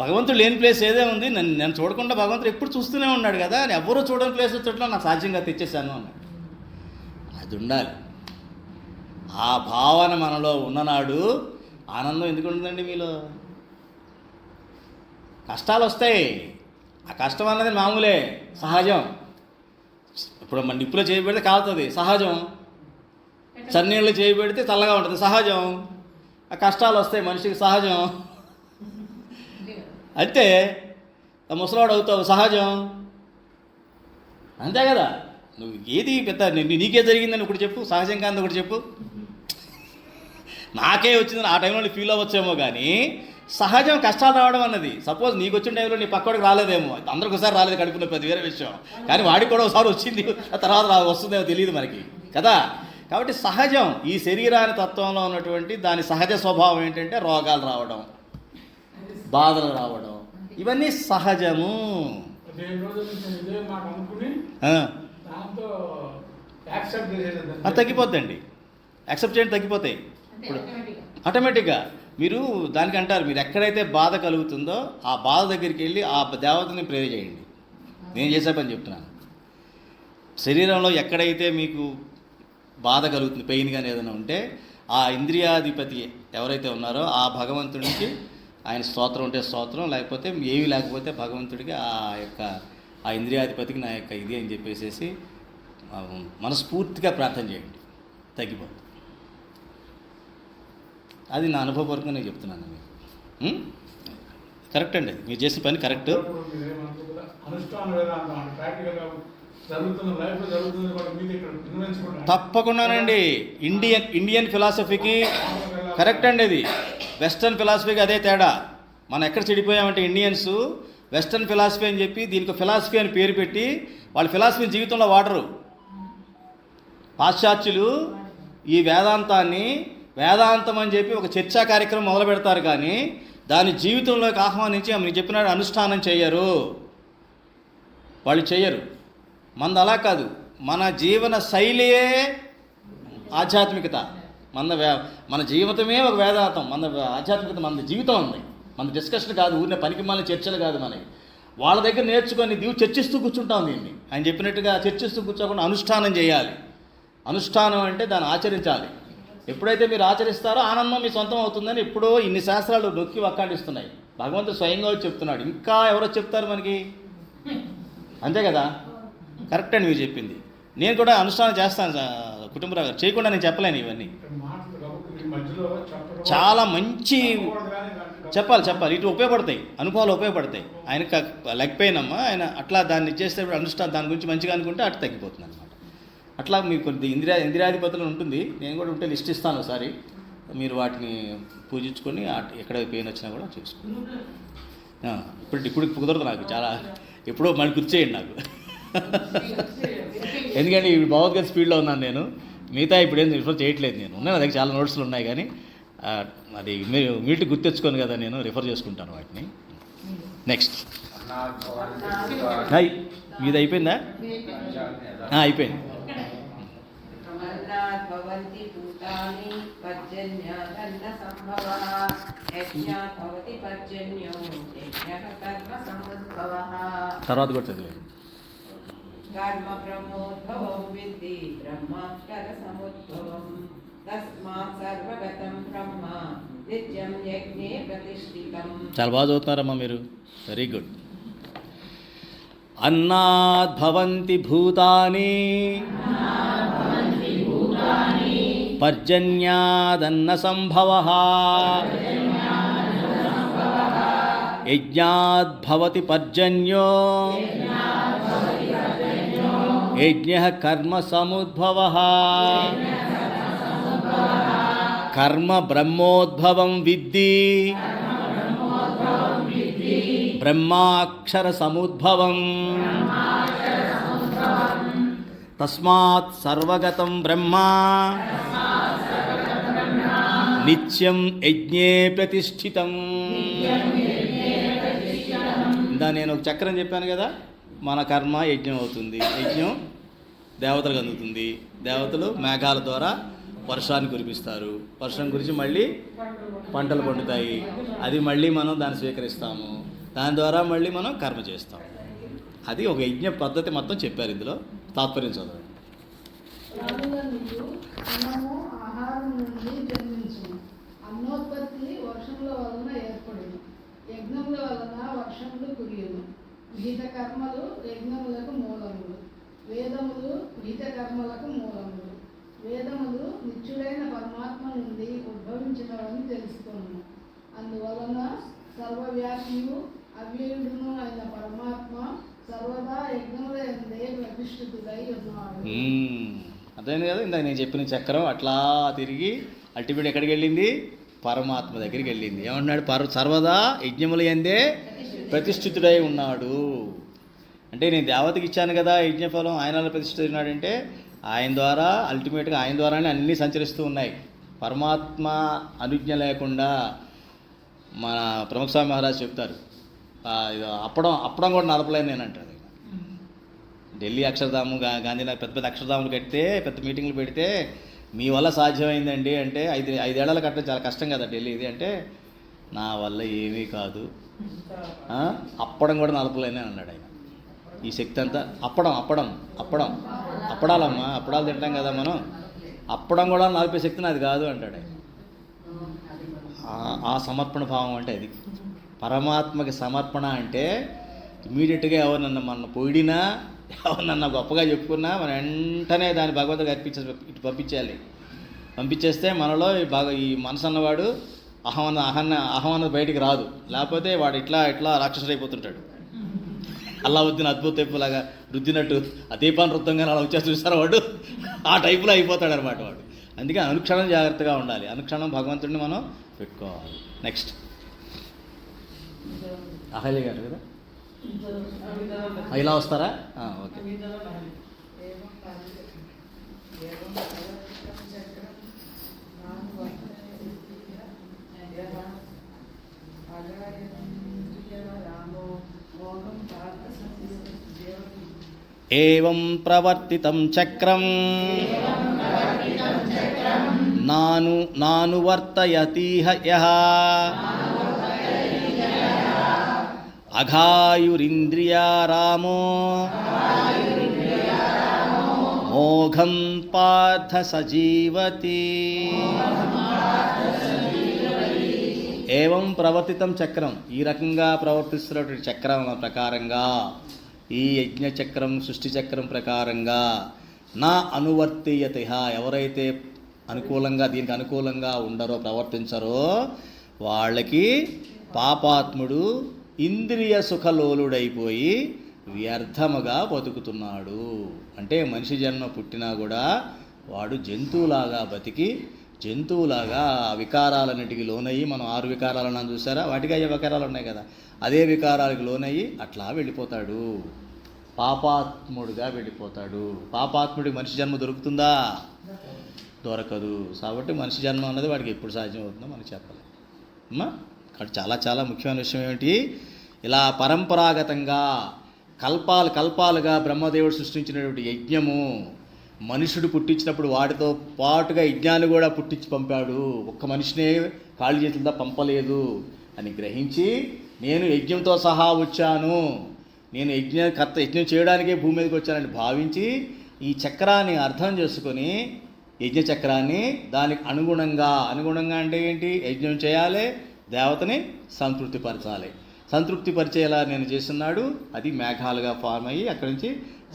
భగవంతుడు లేని ప్లేస్ ఏదే ఉంది, నేను చూడకుండా భగవంతుడు ఎప్పుడు చూస్తూనే ఉన్నాడు కదా, ఎవరు చూడని ప్లేస్ చోట్ల నాకు సాధ్యంగా తెచ్చేసాను అన్నాడు. అది ఉండాలి. ఆ భావన మనలో ఉన్ననాడు ఆనందం ఎందుకు ఉంటుందండి మీలో? కష్టాలు వస్తాయి, ఆ కష్టం అన్నది మామూలే, సహజం. ఇప్పుడు మన నిప్పులో చేయబెడితే కాలుతుంది, సహజం. చన్నీళ్ళు చేయబెడితే చల్లగా ఉంటుంది, సహజం. ఆ కష్టాలు వస్తాయి, మనిషికి సహజం. అయితే ముసలాడు అవుతావు, సహజం. అంతే కదా. నువ్వు ఏది పెద్ద నీకే జరిగిందని ఒకటి చెప్పు, సహజం కాదు ఒకటి చెప్పు. నాకే వచ్చిందని ఆ టైంలో ఫీల్ అవ్వచ్చేమో, కానీ సహజం కష్టాలు రావడం అన్నది. సపోజ్ నీకు వచ్చిన టైంలో నీ పక్కవాడికి రాలేదేమో, అందరికి ఒకసారి రాలేదు, కడుపులో పెద్ద వేరే విషయం, కానీ వాడికి కూడా ఒకసారి వచ్చింది, ఆ తర్వాత వస్తుందేమో తెలియదు మనకి కదా. కాబట్టి సహజం. ఈ శరీరాన్ని తత్వంలో ఉన్నటువంటి దాని సహజ స్వభావం ఏంటంటే రోగాలు రావడం, బాధలు రావడం, ఇవన్నీ సహజము. తగ్గిపోద్దండి, యాక్సెప్ట్ చేయండి, తగ్గిపోతాయి. ఇప్పుడు ఆటోమేటిక్గా మీరు దానికి అంటారు, మీరు ఎక్కడైతే బాధ కలుగుతుందో ఆ బాధ దగ్గరికి వెళ్ళి ఆ దేవతని ప్రేర్ చేయండి. నేను చేసే పని చెప్తున్నాను. శరీరంలో ఎక్కడైతే మీకు బాధ కలుగుతుంది, పెయిన్ కానీ ఏదైనా ఉంటే ఆ ఇంద్రియాధిపతి ఎవరైతే ఉన్నారో ఆ భగవంతుడికి ఆయన స్తోత్రం ఉంటే స్తోత్రం, లేకపోతే ఏమీ లేకపోతే భగవంతుడికి ఆ ఇంద్రియాధిపతికి నా యొక్క ఇది అని చెప్పేసి మనస్ఫూర్తిగా ప్రార్థన చేయండి, తగ్గిపోతుంది. అది నా అనుభవపూర్వకంగా నేను చెప్తున్నాను మీకు. కరెక్ట్ అండి, మీరు చేసిన పని కరెక్ట్. తప్పకుండానండి. ఇండియన్ ఫిలాసఫీకి కరెక్ట్ అండి అది. వెస్ట్రన్ ఫిలాసఫీకి అదే తేడా. మనం ఎక్కడ చెడిపోయామంటే ఇండియన్స్ వెస్ట్రన్ ఫిలాసఫీ అని చెప్పి దీనికి ఫిలాసఫీ అని పేరు పెట్టి వాళ్ళ ఫిలాసఫీని జీవితంలో వాడరు. పాశ్చాత్యులు ఈ వేదాంతం అని చెప్పి ఒక చర్చా కార్యక్రమం మొదలు పెడతారు, కానీ దాని జీవితంలోకి ఆహ్వానించి ఆమె చెప్పినాడు అనుష్ఠానం చేయరు, వాళ్ళు చేయరు. మనది అలా కాదు. మన జీవన శైలియే ఆధ్యాత్మికత. మన జీవితమే ఒక వేదాంతం. మన ఆధ్యాత్మికత, మన జీవితం ఉంది. మన డిస్కషన్ కాదు, ఊరినే పనికి మన చర్చలు కాదు. మనకి వాళ్ళ దగ్గర నేర్చుకొని చర్చిస్తూ కూర్చుంటాం. దీన్ని ఆయన చెప్పినట్టుగా చర్చిస్తూ కూర్చోకుండా అనుష్ఠానం చేయాలి. అనుష్ఠానం అంటే దాన్ని ఆచరించాలి. ఎప్పుడైతే మీరు ఆచరిస్తారో ఆనందం మీ సొంతం అవుతుందని ఎప్పుడో ఇన్ని శాస్త్రాలు నొక్కి వక్కాడిస్తున్నాయి. భగవంతుడు స్వయంగా చెప్తున్నాడు. ఇంకా ఎవరో చెప్తారు మనకి, అంతే కదా. కరెక్ట్ అండి మీరు చెప్పింది. నేను కూడా అనుష్ఠానం చేస్తాను కుటుంబరావు గారు, చేయకుండా నేను చెప్పలేను. ఇవన్నీ చాలా మంచి చెప్పాలి, ఇటు ఉపయోగపడతాయి, అనుభవాలు ఉపయోగపడతాయి. ఆయనకు లెగ్ పెయిన్ అమ్మా, ఆయన అట్లా దాన్ని చేస్తే అనుష్ఠానం దాని గురించి మంచిగా అనుకుంటే అటు తగ్గిపోతుంది అనమాట. అట్లా మీకు కొద్ది ఇంద్రియాధిపతులు ఉంటుంది. నేను కూడా ఉంటే లిస్ట్ ఇస్తాను ఒకసారి, మీరు వాటిని పూజించుకొని ఎక్కడ పెయిన్ వచ్చినా కూడా చూసుకోండి. ఇప్పుడు కుదరదు నాకు, చాలా ఎప్పుడో మళ్ళీ గుర్తు చేయండి నాకు. ఎందుకంటే ఇప్పుడు భగవద్గీత స్పీడ్లో ఉన్నాను నేను. మిగతా ఇప్పుడు ఏం రిఫర్ చేయట్లేదు. నేను ఉన్నాయి, నా దగ్గర చాలా నోట్స్లు ఉన్నాయి, కానీ అది మీరు గుర్తెచ్చుకోను కదా, నేను రిఫర్ చేసుకుంటాను వాటిని. నెక్స్ట్ మీది అయిపోయిందా? అయిపోయింది. తర్వాత కూడా చదివాను. కర్మ బ్రహ్మోద్భవం విద్ధి బ్రహ్మాక్షర సముద్భవం तस्मात् सर्वगतं ब्रह्म नित्यं यज्ञे प्रतिष्ठितम्. చాలా బాగా చదువుతున్నారమ్మా మీరు, వెరీ గుడ్. అన్నాద్భవంతి భూతాని పర్జన్యాదన్న సంభవః యజ్ఞాద్భవతి పర్జన్యో యజ్ఞః కర్మ సముద్భవః కర్మ బ్రహ్మోద్భవం విద్ధి బ్రహ్మాక్షర సముద్భవం తస్మాత్ సర్వగతం బ్రహ్మ నిత్యం యజ్ఞే ప్రతిష్ఠితం. ఇందా నేను ఒక చక్రం చెప్పాను కదా, మన కర్మ యజ్ఞం అవుతుంది, యజ్ఞం దేవతలకు అందుతుంది, దేవతలు మేఘాల ద్వారా వర్షాన్ని కురిపిస్తారు, వర్షం గురించి మళ్ళీ పంటలు పండుతాయి, అది మళ్ళీ మనం దాన్ని స్వీకరిస్తాము, దాని ద్వారా మళ్ళీ మనం కర్మ చేస్తాం. అది ఒక యజ్ఞ పద్ధతి మొత్తం చెప్పారు ఇందులో. తాత్పర్యం చదవండి. రాజులనియు అన్నము ఆహారం నుండి జన్మించును. అన్నోత్పత్తి వర్షముల వలన ఏర్పడును. యజ్ఞముల వలన వర్షములు కురియును. విహిత కర్మలు యజ్ఞములకు మూలములు. వేదములు విహిత కర్మలకు మూలములు. వేదములు నిత్యుడైన పరమాత్మ నుండి ఉద్భవించినవని తెలుసుకొనుము. అందువలన సర్వవ్యాపియు అవ్యయుడును అయిన పరమాత్మ సర్వదా యజ్ఞముల యందే ప్రతిష్ఠితుడై ఉన్నాడు. అర్థమైంది కదా, ఇందాక నేను చెప్పిన చక్రం అట్లా తిరిగి అల్టిమేట్ ఎక్కడికి వెళ్ళింది? పరమాత్మ దగ్గరికి వెళ్ళింది. ఏమంటున్నాడు? సర్వదా యజ్ఞముల యందే ప్రతిష్ఠితుడై ఉన్నాడు. అంటే నేను దేవతకి ఇచ్చాను కదా యజ్ఞఫలం, ఆయనలో ప్రతిష్ఠితున్నాడంటే ఆయన ద్వారా అల్టిమేట్గా ఆయన ద్వారానే అన్నీ సంచరిస్తూ ఉన్నాయి. పరమాత్మ అనుజ్ఞ లేకుండా మన ప్రముఖ స్వామి మహారాజ్ చెప్తారు, అప్పడం కూడా నడపలేను నేను అంటాడు. ఢిల్లీ అక్షరధాము, గాంధీనగర్ పెద్ద పెద్ద అక్షరధాములు కడితే, పెద్ద మీటింగ్లు పెడితే మీ వల్ల సాధ్యమైందండి అంటే, ఐదేళ్ల కట్టడం చాలా కష్టం కదా ఢిల్లీ ఇది అంటే, నా వల్ల ఏమీ కాదు, అప్పడం కూడా నడపలేనే అన్నాడు ఆయన. ఈ శక్తి అంతా అప్పడాలమ్మా, అప్పడాలు తింటాం కదా మనం, అప్పడం కూడా నలిపే శక్తి నాది కాదు అంటాడు ఆయన. ఆ సమర్పణ భావం అంటే అది. పరమాత్మకి సమర్పణ అంటే ఇమీడియట్గా ఎవరినన్నా మన పొగిడినా, ఎవరినన్నా గొప్పగా చెప్పుకున్నా మనం వెంటనే దాన్ని భగవంతుడికి ఇటు పంపించేస్తే మనలో ఈ మనసు అన్నవాడు అహం అన్నది బయటికి రాదు. లేకపోతే వాడు ఇట్లా రాక్షసుడు అయిపోతుంటాడు. అల్లావుద్దీన్ అద్భుత టైపులాగా రుద్దినట్టు ఆ దీపాన్ని రుద్దంగా అలా వచ్చేసి చూసారు వాడు, ఆ టైపులో అయిపోతాడు అనమాట వాడు. అందుకే అనుక్షణం జాగ్రత్తగా ఉండాలి, అనుక్షణం భగవంతుడిని మనం పెట్టుకోవాలి. నెక్స్ట్ అహల్య గారు కదా, ఇలా వస్తారా? ఓకే. ఏవం ప్రవర్తితం చక్రం నానువర్తయతిహ యః అఘాయురింద్రియారామో మోఘం పార్థ సజీవతి. ఏవం ప్రవర్తితం చక్రం, ఈ రకంగా ప్రవర్తిస్తున్నటువంటి చక్రం ప్రకారంగా, ఈ యజ్ఞ చక్రం సృష్టి చక్రం ప్రకారంగా నా అనువర్తీయత, ఎవరైతే దీనికి అనుకూలంగా ఉండరో, ప్రవర్తించరో వాళ్ళకి పాపాత్ముడు ఇంద్రియ సుఖలోలుడైపోయి వ్యర్థముగా బతుకుతున్నాడు. అంటే మనిషి జన్మ పుట్టినా కూడా వాడు జంతువులాగా బతికి, జంతువులాగా వికారాలన్నిటికీ లోనయ్యి, మనం 6 వికారాలను చూసారా, వాటికి అయ్యే వికారాలు ఉన్నాయి కదా, అదే వికారాలకు లోనయ్యి అట్లా వెళ్ళిపోతాడు, పాపాత్ముడుగా వెళ్ళిపోతాడు. పాపాత్ముడికి మనిషి జన్మ దొరుకుతుందా? దొరకదు. కాబట్టి మనిషి జన్మ అన్నది వాడికి ఎప్పుడు సాధ్యం అవుతుందో మనకు చెప్పాలి అమ్మా. ఇక్కడ చాలా చాలా ముఖ్యమైన విషయం ఏమిటి, ఇలా పరంపరాగతంగా కల్పాలుగా బ్రహ్మదేవుడు సృష్టించినటువంటి యజ్ఞము మనుషుడు పుట్టించినప్పుడు వాటితో పాటుగా యజ్ఞాన్ని కూడా పుట్టించి పంపాడు. ఒక్క మనిషినే కాళ్ళు చేతులతో పంపలేదు అని గ్రహించి, నేను యజ్ఞంతో సహా వచ్చాను, నేను యజ్ఞం చేయడానికే భూమి మీదకి వచ్చానని భావించి ఈ చక్రాన్ని అర్థం చేసుకొని యజ్ఞచక్రాన్ని దానికి అనుగుణంగా అంటే ఏంటి, యజ్ఞం చేయాలి, దేవతని సంతృప్తిపరచాలి. సంతృప్తిపరిచేలా నేను చేస్తున్నాడు, అది మేఘాలుగా ఫామ్ అయ్యి అక్కడి నుంచి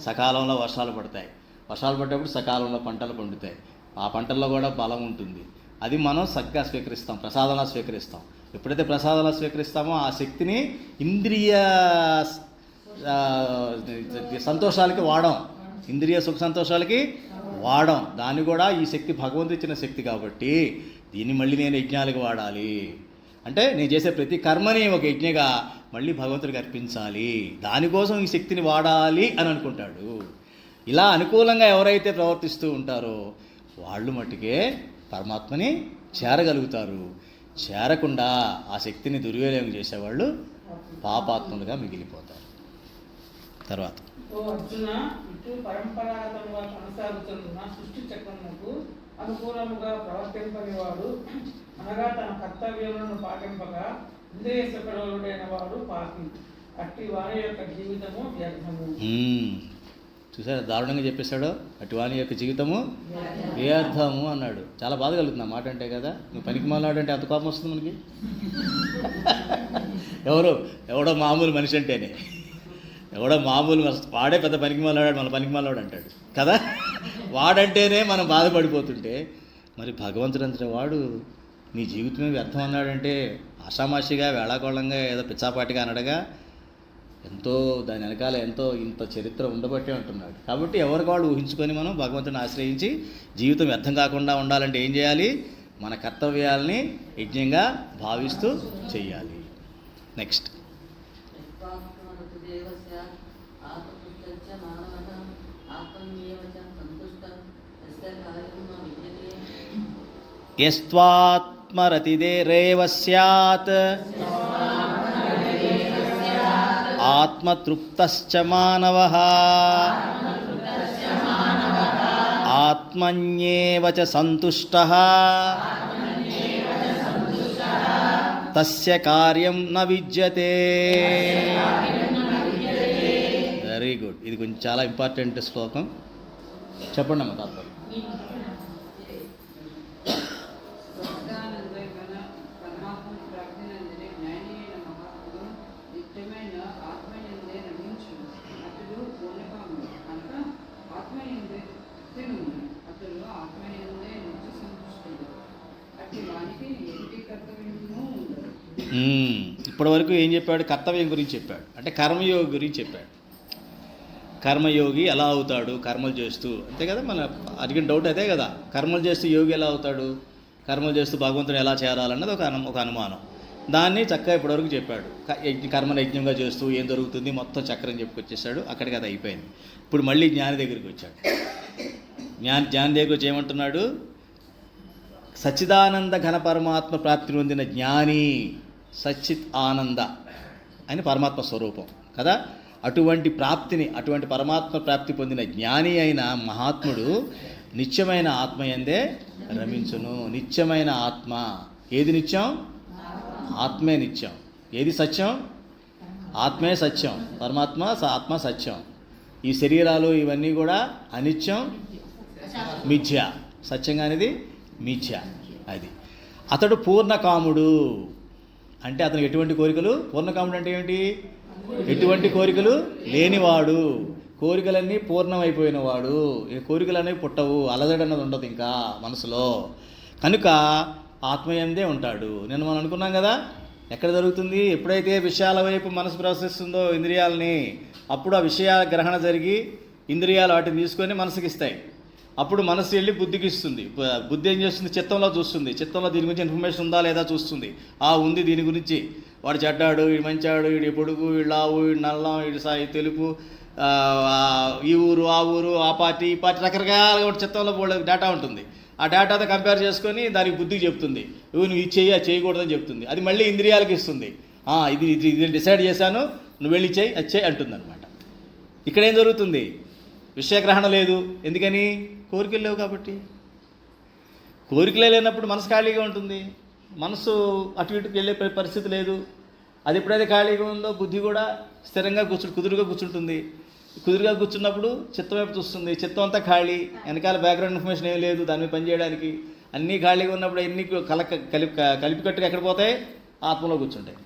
సకాలంలో వర్షాలు పడతాయి. వర్షాలు పడ్డప్పుడు సకాలంలో పంటలు పండుతాయి. ఆ పంటల్లో కూడా బలం ఉంటుంది. అది మనం చక్కగా స్వీకరిస్తాం, ప్రసాదంలా స్వీకరిస్తాం. ఎప్పుడైతే ప్రసాదంలా స్వీకరిస్తామో ఆ శక్తిని ఇంద్రియ సంతోషాలకి వాడం, ఇంద్రియ సుఖ సంతోషాలకి వాడం. దాన్ని కూడా ఈ శక్తి భగవంతుడు ఇచ్చిన శక్తి కాబట్టి దీన్ని మళ్ళీ నేను యజ్ఞాలకు వాడాలి. అంటే నేను చేసే ప్రతి కర్మని ఒక యజ్ఞగా మళ్ళీ భగవంతుడికి అర్పించాలి, దానికోసం ఈ శక్తిని వాడాలి అని అనుకుంటాడు. ఇలా అనుకూలంగా ఎవరైతే ప్రవర్తిస్తూ ఉంటారో వాళ్ళు మట్టుకే పరమాత్మని చేరగలుగుతారు. చేరకుండా ఆ శక్తిని దుర్వినియోగం చేసేవాళ్ళు పాపాత్ములుగా మిగిలిపోతారు. తర్వాత ఓ అర్జున, ఇటు పరంపరాగతంగా కొనసాగుతున్న సృష్టి చక్రముకు అనుకూలముగా ప్రవర్తింపని వాడు, అనగా తన కర్తవ్యములను పాటింపక ఇంద్రియ సుఖలోలుడైన వాడు పాపి. అట్టి వారి యొక్క జీవితము వ్యర్థము. చూసారా దారుణంగా చెప్పేశాడు, అటువాని యొక్క జీవితము వ్యర్థము అన్నాడు. చాలా బాధ కలుగుతుంది ఆ మాట అంటే కదా. నువ్వు పనికి మాలాడు అంటే అంత కోపం వస్తుంది మనకి. ఎవడో మామూలు మనిషి అంటేనే, ఎవడో మామూలు వాడే పెద్ద పనికి మాలాడాడు, మన పనికి మాలాడు అంటాడు కదా. వాడంటేనే మనం బాధపడిపోతుంటే మరి భగవంతుడు అంతటి వాడు నీ జీవితమే వ్యర్థం అన్నాడంటే ఆషామాషిగా వేళాకోళంగా ఏదో పిచ్చాపాటిగా అనడగా ఎంతో దాని వెనకాల ఎంతో ఇంత చరిత్ర ఉండబట్టే అంటున్నాడు. కాబట్టి ఎవరికి వాళ్ళు ఊహించుకొని మనం భగవంతుని ఆశ్రయించి జీవితం వ్యర్థం కాకుండా ఉండాలంటే ఏం చేయాలి, మన కర్తవ్యాలని యజ్ఞంగా భావిస్తూ చెయ్యాలి. నెక్స్ట్ యస్త్వాత్మరతిరేవ స్యాత్ ఆత్మతృప్తశ్చ మానవః ఆత్మన్యేవ చ సంతుష్టః తస్య కార్యం న విద్యతే. Very good. ఇది కొంచెం చాలా ఇంపార్టెంట్ శ్లోకం. చెప్పండి అమ్మ తాత్పర్యం. ఇప్పటి వరకు ఏం చెప్పాడు, కర్తవ్యం గురించి చెప్పాడు, అంటే కర్మయోగి గురించి చెప్పాడు. కర్మయోగి ఎలా అవుతాడు, కర్మలు చేస్తూ, అంతే కదా. మన అడిగిన డౌట్ అదే కదా, కర్మలు చేస్తూ యోగి ఎలా అవుతాడు, కర్మలు చేస్తూ భగవంతుని ఎలా చేరాలన్నది ఒక అనుమానం. దాన్ని చక్కగా ఇప్పటివరకు చెప్పాడు. కర్మను యజ్ఞంగా చేస్తూ ఏం జరుగుతుంది మొత్తం చక్రం చెప్పుకొచ్చేసాడు. అక్కడికి అది అయిపోయింది. ఇప్పుడు మళ్ళీ జ్ఞాని దగ్గరికి వచ్చాడు. జ్ఞాని దగ్గరికి వచ్చి ఏమంటున్నాడు, సచ్చిదానంద ఘన పరమాత్మ ప్రాప్తి పొందిన జ్ఞాని, సచ్చిత్ ఆనంద అని పరమాత్మ స్వరూపం కదా. అటువంటి పరమాత్మ ప్రాప్తి పొందిన జ్ఞాని అయిన మహాత్ముడు నిత్యమైన ఆత్మయందే రమించును. నిత్యమైన ఆత్మ ఏది నిత్యం? ఆత్మే నిత్యం. ఏది సత్యం? ఆత్మే సత్యం. పరమాత్మ ఆత్మ సత్యం. ఈ శరీరాలు ఇవన్నీ కూడా అనిత్యం, మిథ్య. సత్యంగా అనేది మిథ్య. అది అతడు పూర్ణకాముడు. అంటే అతనికి ఎటువంటి కోరికలు, పూర్ణకాముడు అంటే ఏమిటి, ఎటువంటి కోరికలు లేనివాడు, కోరికలన్నీ పూర్ణమైపోయినవాడు. కోరికలు అనేవి పుట్టవు, అలజడి అన్నది ఉండదు ఇంకా మనసులో. కనుక ఆత్మయందే ఉంటాడు. నేను మనం అనుకున్నాం కదా, ఎక్కడ జరుగుతుంది, ఎప్పుడైతే విషయాల వైపు మనసు ప్రవర్తిస్తుందో ఇంద్రియాలని, అప్పుడు ఆ విషయాల గ్రహణ జరిగి ఇంద్రియాలు వాటిని తీసుకొని మనసుకి ఇస్తాయి. అప్పుడు మనసు వెళ్ళి బుద్ధికి ఇస్తుంది. బుద్ధి ఏం చేస్తుంది, చిత్తంలో చూస్తుంది. చిత్తంలో దీని గురించి ఇన్ఫర్మేషన్ ఉందా లేదా చూస్తుంది. ఉంది దీని గురించి, వాడు చెడ్డాడు, వీడు మంచాడు, వీడి పొడుగు, వీడు లావు, వీడు నల్లం, వీడి సాయి తెలుపు, ఈ ఊరు ఆ ఊరు, ఆ పార్టీ ఈ పార్టీ, రకరకాలుగా చిత్తంలో డేటా ఉంటుంది. ఆ డేటాతో కంపేర్ చేసుకొని దానికి బుద్ధికి చెప్తుంది, నువ్వు ఇది చెయ్యి, అది చేయకూడదని చెప్తుంది. అది మళ్ళీ ఇంద్రియాలకి ఇస్తుంది. ఇది డిసైడ్ చేశాను, నువ్వు వెళ్ళి చెయ్యి, అది చెయ్యి అంటుంది అనమాట. ఇక్కడ ఏం జరుగుతుంది, విషయగ్రహణ లేదు. ఎందుకని? కోరికలు లేవు కాబట్టి. కోరికలే లేనప్పుడు మనసు ఖాళీగా ఉంటుంది. మనసు అటు ఇటుకు వెళ్ళే పరిస్థితి లేదు. అది ఎప్పుడైతే ఖాళీగా ఉందో బుద్ధి కూడా స్థిరంగా కుదురుగా కూర్చుంటుంది. కుదురుగా కూర్చున్నప్పుడు చిత్తం వైపు చూస్తుంది, చిత్తం అంతా ఖాళీ, వెనకాల బ్యాక్గ్రౌండ్ ఇన్ఫర్మేషన్ ఏం లేదు దాని మీద పనిచేయడానికి. అన్నీ ఖాళీగా ఉన్నప్పుడు ఎన్ని కలిపికట్టుగా ఎక్కడ పోతాయి? ఆత్మలో కూర్చుంటాయి.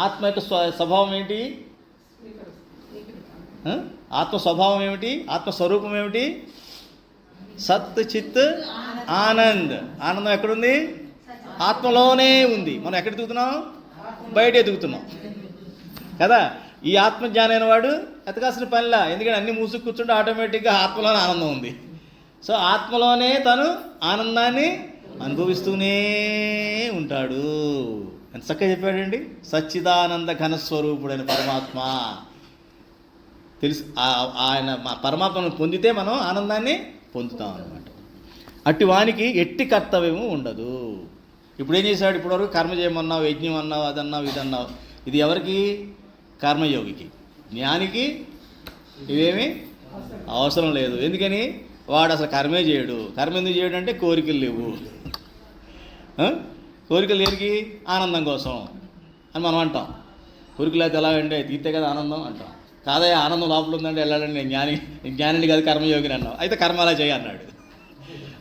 ఆత్మ యొక్క స్వభావం ఏంటి? ఆత్మ స్వభావం ఏమిటి? ఆత్మస్వరూపం ఏమిటి? సత్ చిత్ ఆనంద్. ఆనందం ఎక్కడుంది? ఆత్మలోనే ఉంది. మనం ఎక్కడ ఎదుగుతున్నాం? బయట ఎదుగుతున్నాం కదా. ఈ ఆత్మజ్ఞానైన వాడు ఎతకాల్సిన పనిలా, ఎందుకంటే అన్ని మూసుకు కూర్చుంటే ఆటోమేటిక్గా ఆత్మలోనే ఆనందం ఉంది. సో ఆత్మలోనే తను ఆనందాన్ని అనుభవిస్తూనే ఉంటాడు. ఎంత చక్కగా చెప్పాడండి. సచ్చిదానంద ఘనస్వరూపుడైన పరమాత్మ తెలుసు. ఆయన పరమాత్మను పొందితే మనం ఆనందాన్ని పొందుతాం అన్నమాట. అట్టి వానికి ఎట్టి కర్తవ్యము ఉండదు. ఇప్పుడు ఏం చేశాడు? ఇప్పటివరకు కర్మ చేయమన్నావు, యజ్ఞం అన్నావు, అదన్నావు, ఇదన్నావు. ఇది ఎవరికి? కర్మయోగికి. జ్ఞానికి ఇవేమీ అవసరం లేదు. ఎందుకని? వాడు అసలు కర్మే చేయడు. కర్మ ఎందుకు చేయడు అంటే కోరికలు లేవు. కోరికలు దేనికి? ఆనందం కోసం అని మనం అంటాం. కోరికలు అయితే ఎలా అంటే తీర్తే కదా ఆనందం అంటాం. కాదయ్యా ఆనందం లోపల ఉందంటే వెళ్ళాలని నేను జ్ఞానిని కాదు కర్మయోగిని అన్నావు. అయితే కర్మ అలా చేయి అన్నాడు.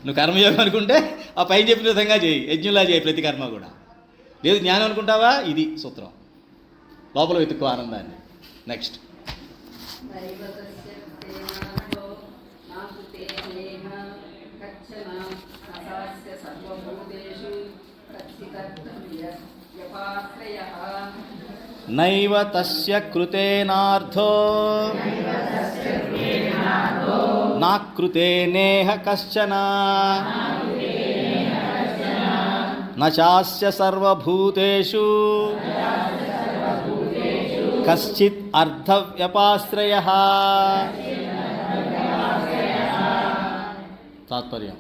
నువ్వు కర్మయోగం అనుకుంటే ఆ పైన చెప్పిన విధంగా చేయి, యజ్ఞంలా చేయి ప్రతి కర్మ కూడా. లేదు జ్ఞానం అనుకుంటావా? ఇది సూత్రం. లోపల వెతుక్కో ఆనందాన్ని. నెక్స్ట్ నైవ తస్య కృతేనార్థో నాకృతే నేహ కశ్చన నచాస్య సర్వభూతేషు కశ్చిత్ అర్థవ్యపాశ్రయః. తాత్పర్యం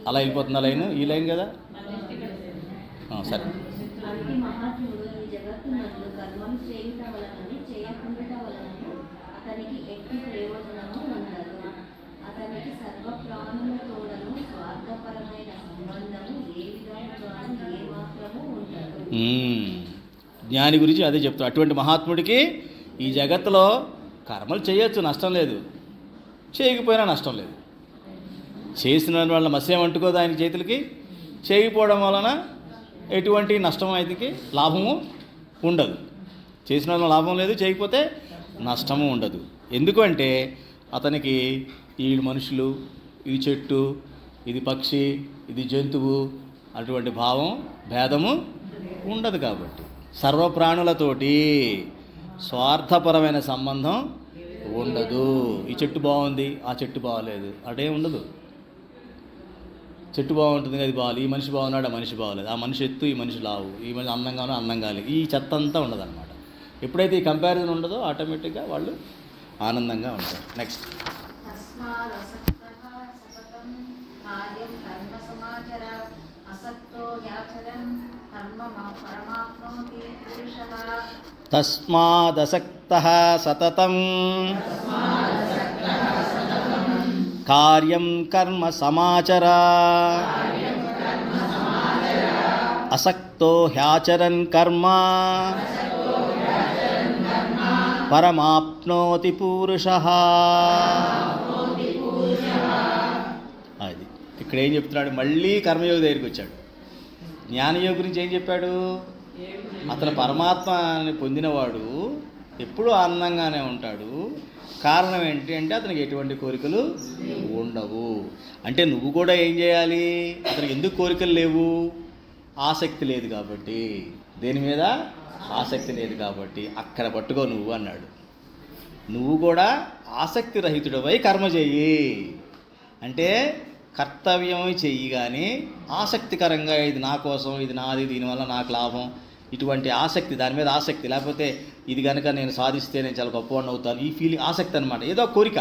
అలా వెళ్ళిపోతుందా లైన్? ఈ లైన్ కదా. సరే. అతి మహాత్ముడు ఈ జగత్తునందు కర్మలు చేయుట వలనని చేయకుండుట వలన అతనికి ఎట్టి ప్రయోజనము ఉండదు. అతనికి సర్వ ప్రాణులతోడను స్వార్థపరమైన సంబంధము ఏ విధముగాను ఏ మాత్రము ఉండదు. జ్ఞాని గురించి అదే చెప్తాడు. అటువంటి మహాత్ముడికి ఈ జగత్తులో కర్మలు చేయొచ్చు, నష్టం లేదు. చేయకపోయినా నష్టం లేదు. చేసిన వాళ్ళ మత్స్యం అంటుకోదు ఆయన చేతులకి. చేయకపోవడం వలన ఎటువంటి నష్టం అయితే లాభము ఉండదు. చేసిన వాళ్ళ లాభం లేదు, చేయకపోతే నష్టము ఉండదు. ఎందుకంటే అతనికి ఈ మనుషులు, ఇది చెట్టు, ఇది పక్షి, ఇది జంతువు అటువంటి భావం భేదము ఉండదు. కాబట్టి సర్వప్రాణులతోటి స్వార్థపరమైన సంబంధం ఉండదు. ఈ చెట్టు బాగుంది, ఆ చెట్టు బాగలేదు అటే ఉండదు. చెట్టు బాగుంటుంది, అది బాగాలి. ఈ మనిషి బాగున్నాడు, ఆ మనిషి బాగలేదు. ఆ మనిషి ఎత్తు, ఈ మనిషి లావు, ఈ మనిషి అందంగానో అందంగా లేదు. ఈ చెత్త అంతా ఉండదన్నమాట. ఎప్పుడైతే ఈ కంపారిజన్ ఉండదో ఆటోమేటిక్గా వాళ్ళు ఆనందంగా ఉంటారు. నెక్స్ట్ తస్మాదసక్తః సతతం కార్యం కర్మ సమాచర అసక్తో హ్యాచరన్ కర్మ పరమాప్నోతి పురుషః. అది ఇక్కడ ఏం చెప్తున్నాడు? మళ్ళీ కర్మయోగి దగ్గరికి వచ్చాడు. జ్ఞానయోగి గురించి ఏం చెప్పాడు? అతను పరమాత్మని పొందినవాడు ఎప్పుడూ ఆనందంగానే ఉంటాడు. కారణం ఏంటి అంటే అతనికి ఎటువంటి కోరికలు ఉండవు. అంటే నువ్వు కూడా ఏం చేయాలి? అతనికి ఎందుకు కోరికలు లేవు? ఆసక్తి లేదు కాబట్టి. దేని మీద ఆసక్తి లేదు కాబట్టి అక్కడ పట్టుకో నువ్వు అన్నాడు. నువ్వు కూడా ఆసక్తి రహితుడివై కర్మ చెయ్యి అంటే కర్తవ్యం చెయ్యి. కానీ ఆసక్తికరంగా ఇది నా కోసం, ఇది నాది, దీనివల్ల నాకు లాభం, ఇటువంటి ఆసక్తి, దాని మీద ఆసక్తి, లేకపోతే ఇది కనుక నేను సాధిస్తే నేను చాలా గొప్పవాడిని అవుతాను, ఈ ఫీలింగ్ ఆసక్తి అనమాట. ఏదో కోరిక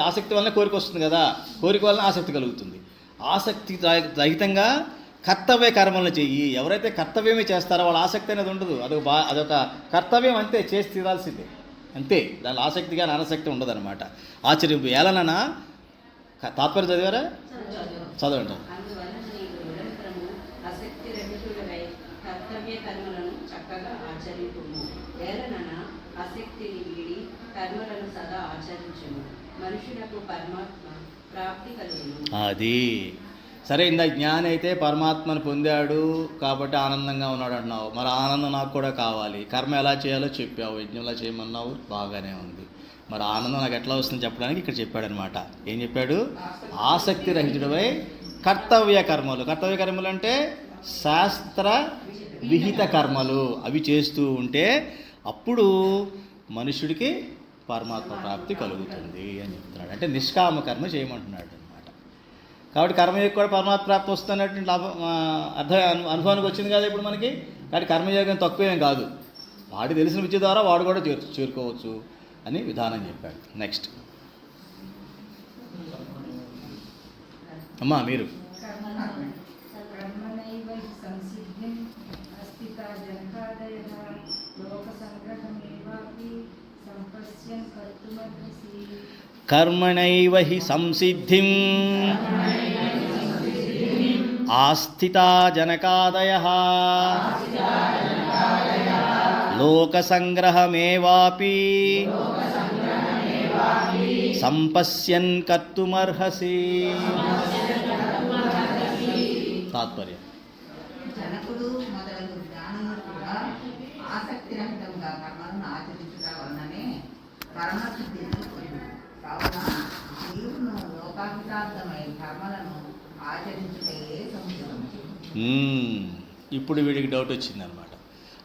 ఆసక్తి వలన కోరిక వస్తుంది కదా, కోరిక వలన ఆసక్తి కలుగుతుంది. ఆసక్తి రహితంగా కర్తవ్య కర్మలను చెయ్యి. ఎవరైతే కర్తవ్యమే చేస్తారో వాళ్ళ ఆసక్తి అనేది ఉండదు. అదొక కర్తవ్యం, అంతే, చేసి తీరాల్సిందే అంతే. దాని ఆసక్తి కానీ అనాసక్తి ఉండదు అనమాట. ఆశ్చర్యం ఏలనన్నా తాత్పర్యం చదివారా? చదవండి. అందువలన నీవు నిరంతరము ఆసక్తి రహితుడవై కర్తవ్య కర్మలను చక్కగా ఆచరింపుము. ఏలనన కర్మలను సదా ఆచరించును. మనుషులకు పరమాత్మ ప్రాప్తి కలుగును. అది సరే. ఇందా జ్ఞాని అయితే పరమాత్మను పొందాడు కాబట్టి ఆనందంగా ఉన్నాడు అంటున్నావు. మరి ఆనందం నాకు కూడా కావాలి. కర్మ ఎలా చేయాలో చెప్పావు, యజ్ఞంలా చేయమన్నావు, బాగానే ఉంది. మరి ఆనందం నాకు ఎట్లా వస్తుందని చెప్పడానికి ఇక్కడ చెప్పాడనమాట. ఏం చెప్పాడు? ఆసక్తి రహితుడవై కర్తవ్య కర్మలు. కర్తవ్య కర్మలు అంటే శాస్త్ర విహిత కర్మలు. అవి చేస్తూ ఉంటే అప్పుడు మనుషుడికి పరమాత్మ ప్రాప్తి కలుగుతుంది అని చెప్తున్నాడు. అంటే నిష్కామ కర్మ చేయమంటున్నాడు అనమాట. కాబట్టి కర్మయోగం కూడా పరమాత్మ ప్రాప్తి వస్తున్నటువంటి అనుభవానికి వచ్చింది కదా ఇప్పుడు మనకి. కాబట్టి కర్మయోగం తక్కువేం కాదు. వాడికి తెలిసిన విద్య ద్వారా వాడు కూడా చేరుకోవచ్చు అని విధానం చెప్పాడు. నెక్స్ట్ అమ్మా మీరు. కర్మణైవ హి సంసిద్ధిం ఆస్థితా జనకాదయః లోకసంగ్రహమేవాపి సంపశ్యన్ కర్తుమర్హసి. తాత్పర్యం: జనకుడు మొదలగు జ్ఞానులు కూడా ఆసక్తిరహితంగా కర్మలను ఆచరించడం వలననే పరమసిద్ధిని పొందును. కావున జీవును లోకాభితార్థమై కర్మలను ఆచరించుటే సముచితం. ఇప్పుడు వీడికి డౌట్ వచ్చిందనమాట.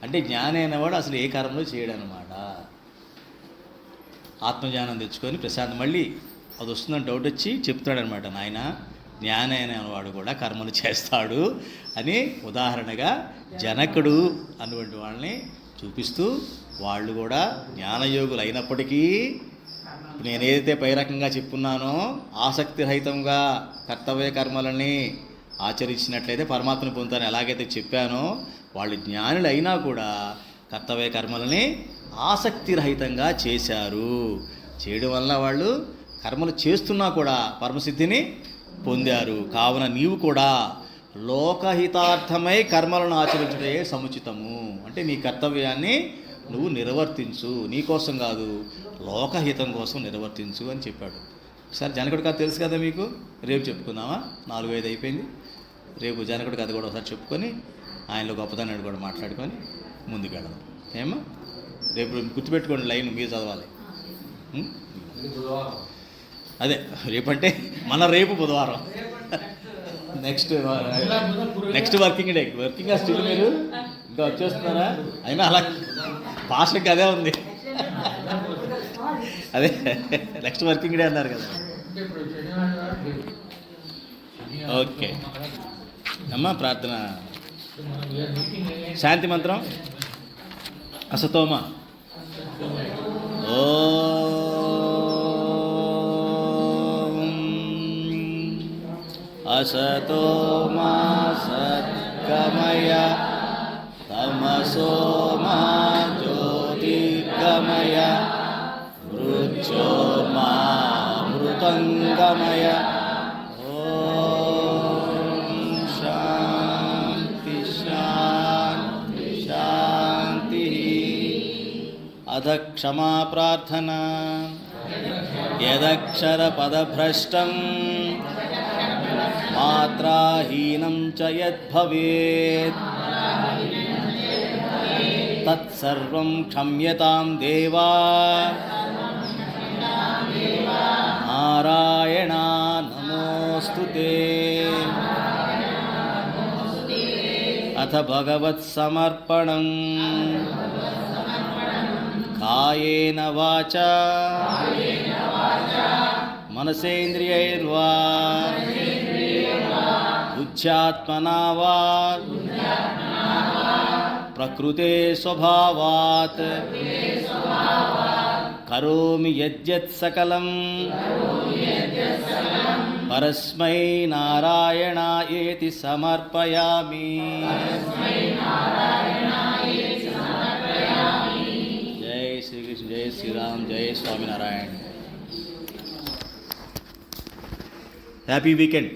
అంటే జ్ఞాని అయినవాడు అసలు ఏ కర్మలో చేయడు అనమాట. ఆత్మజ్ఞానం తెచ్చుకొని ప్రశాంతం మళ్ళీ అది వస్తుందని డౌట్ వచ్చి చెప్తాడనమాట. నాయన జ్ఞాని అయినవాడు కూడా కర్మలు చేస్తాడు అని ఉదాహరణగా జనకుడు అటువంటి వాళ్ళని చూపిస్తూ, వాళ్ళు కూడా జ్ఞానయోగులు అయినప్పటికీ నేను ఏదైతే పై రకంగా చెప్పున్నానో ఆసక్తి రహితంగా కర్తవ్య కర్మలని ఆచరించినట్లయితే పరమాత్మను పొందుతాను ఎలాగైతే చెప్పానో, వాళ్ళు జ్ఞానులు అయినా కూడా కర్తవ్య కర్మలని ఆసక్తి రహితంగా చేశారు. చేయడం వల్ల వాళ్ళు కర్మలు చేస్తున్నా కూడా పరమసిద్ధిని పొందారు. కావున నీవు కూడా లోకహితార్థమై కర్మలను ఆచరించడే సముచితము. అంటే నీ కర్తవ్యాన్ని నువ్వు నిర్వర్తించు, నీకోసం కాదు లోకహితం కోసం నిర్వర్తించు అని చెప్పాడు. ఒకసారి జనకుడి కథ తెలుసు కదా మీకు, రేపు చెప్పుకుందామా? 4-5 అయిపోయింది. రేపు జనకుడి కథ కూడా ఒకసారి చెప్పుకొని ఆయనలో గొప్పతనాన్ని కూడా మాట్లాడుకొని ముందుకు వెళ్దాం. ఏమో రేపు గుర్తుపెట్టుకోండి, లైన్ మీరు చదవాలి. అదే రేపంటే మన రేపు బుధవారం, next working day. Working still మీరు ఇంకా వచ్చేస్తున్నారా? అయినా అలా భాషకి అదే ఉంది. అదే నెక్స్ట్ వర్కింగ్ డే అన్నారు కదా. ఓకే అమ్మా, ప్రార్థన శాంతి మంత్రం. అసతోమ ఓం అసతోమా సద్గమయ తమసోమా జ్యోతిర్గమయ మృత్యోర్మా మృతంగమయ. ఓం శాంతి శాంతి శాంతి. అధ క్షమా ప్రార్థనా యదక్షర పదభ్రష్టం మాత్రాహీనం చ యద్భవేత్ తత్సర్వం క్షమ్యతాం దేవా నారాయణ నమోస్తుతే. అథ భగవత్సమర్పణం కాయేన వాచా మనసేంద్రియైర్వా బుద్ధ్యాత్మనా వా ప్రకృతే స్వభావాత్ కరోమి యద్యత్ సకలం పరస్మై నారాయణాయేతి సమర్పయామి. జై శ్రీకృష్ణ, జై శ్రీరామ్, జై స్వామినారాయణ. Happy weekend.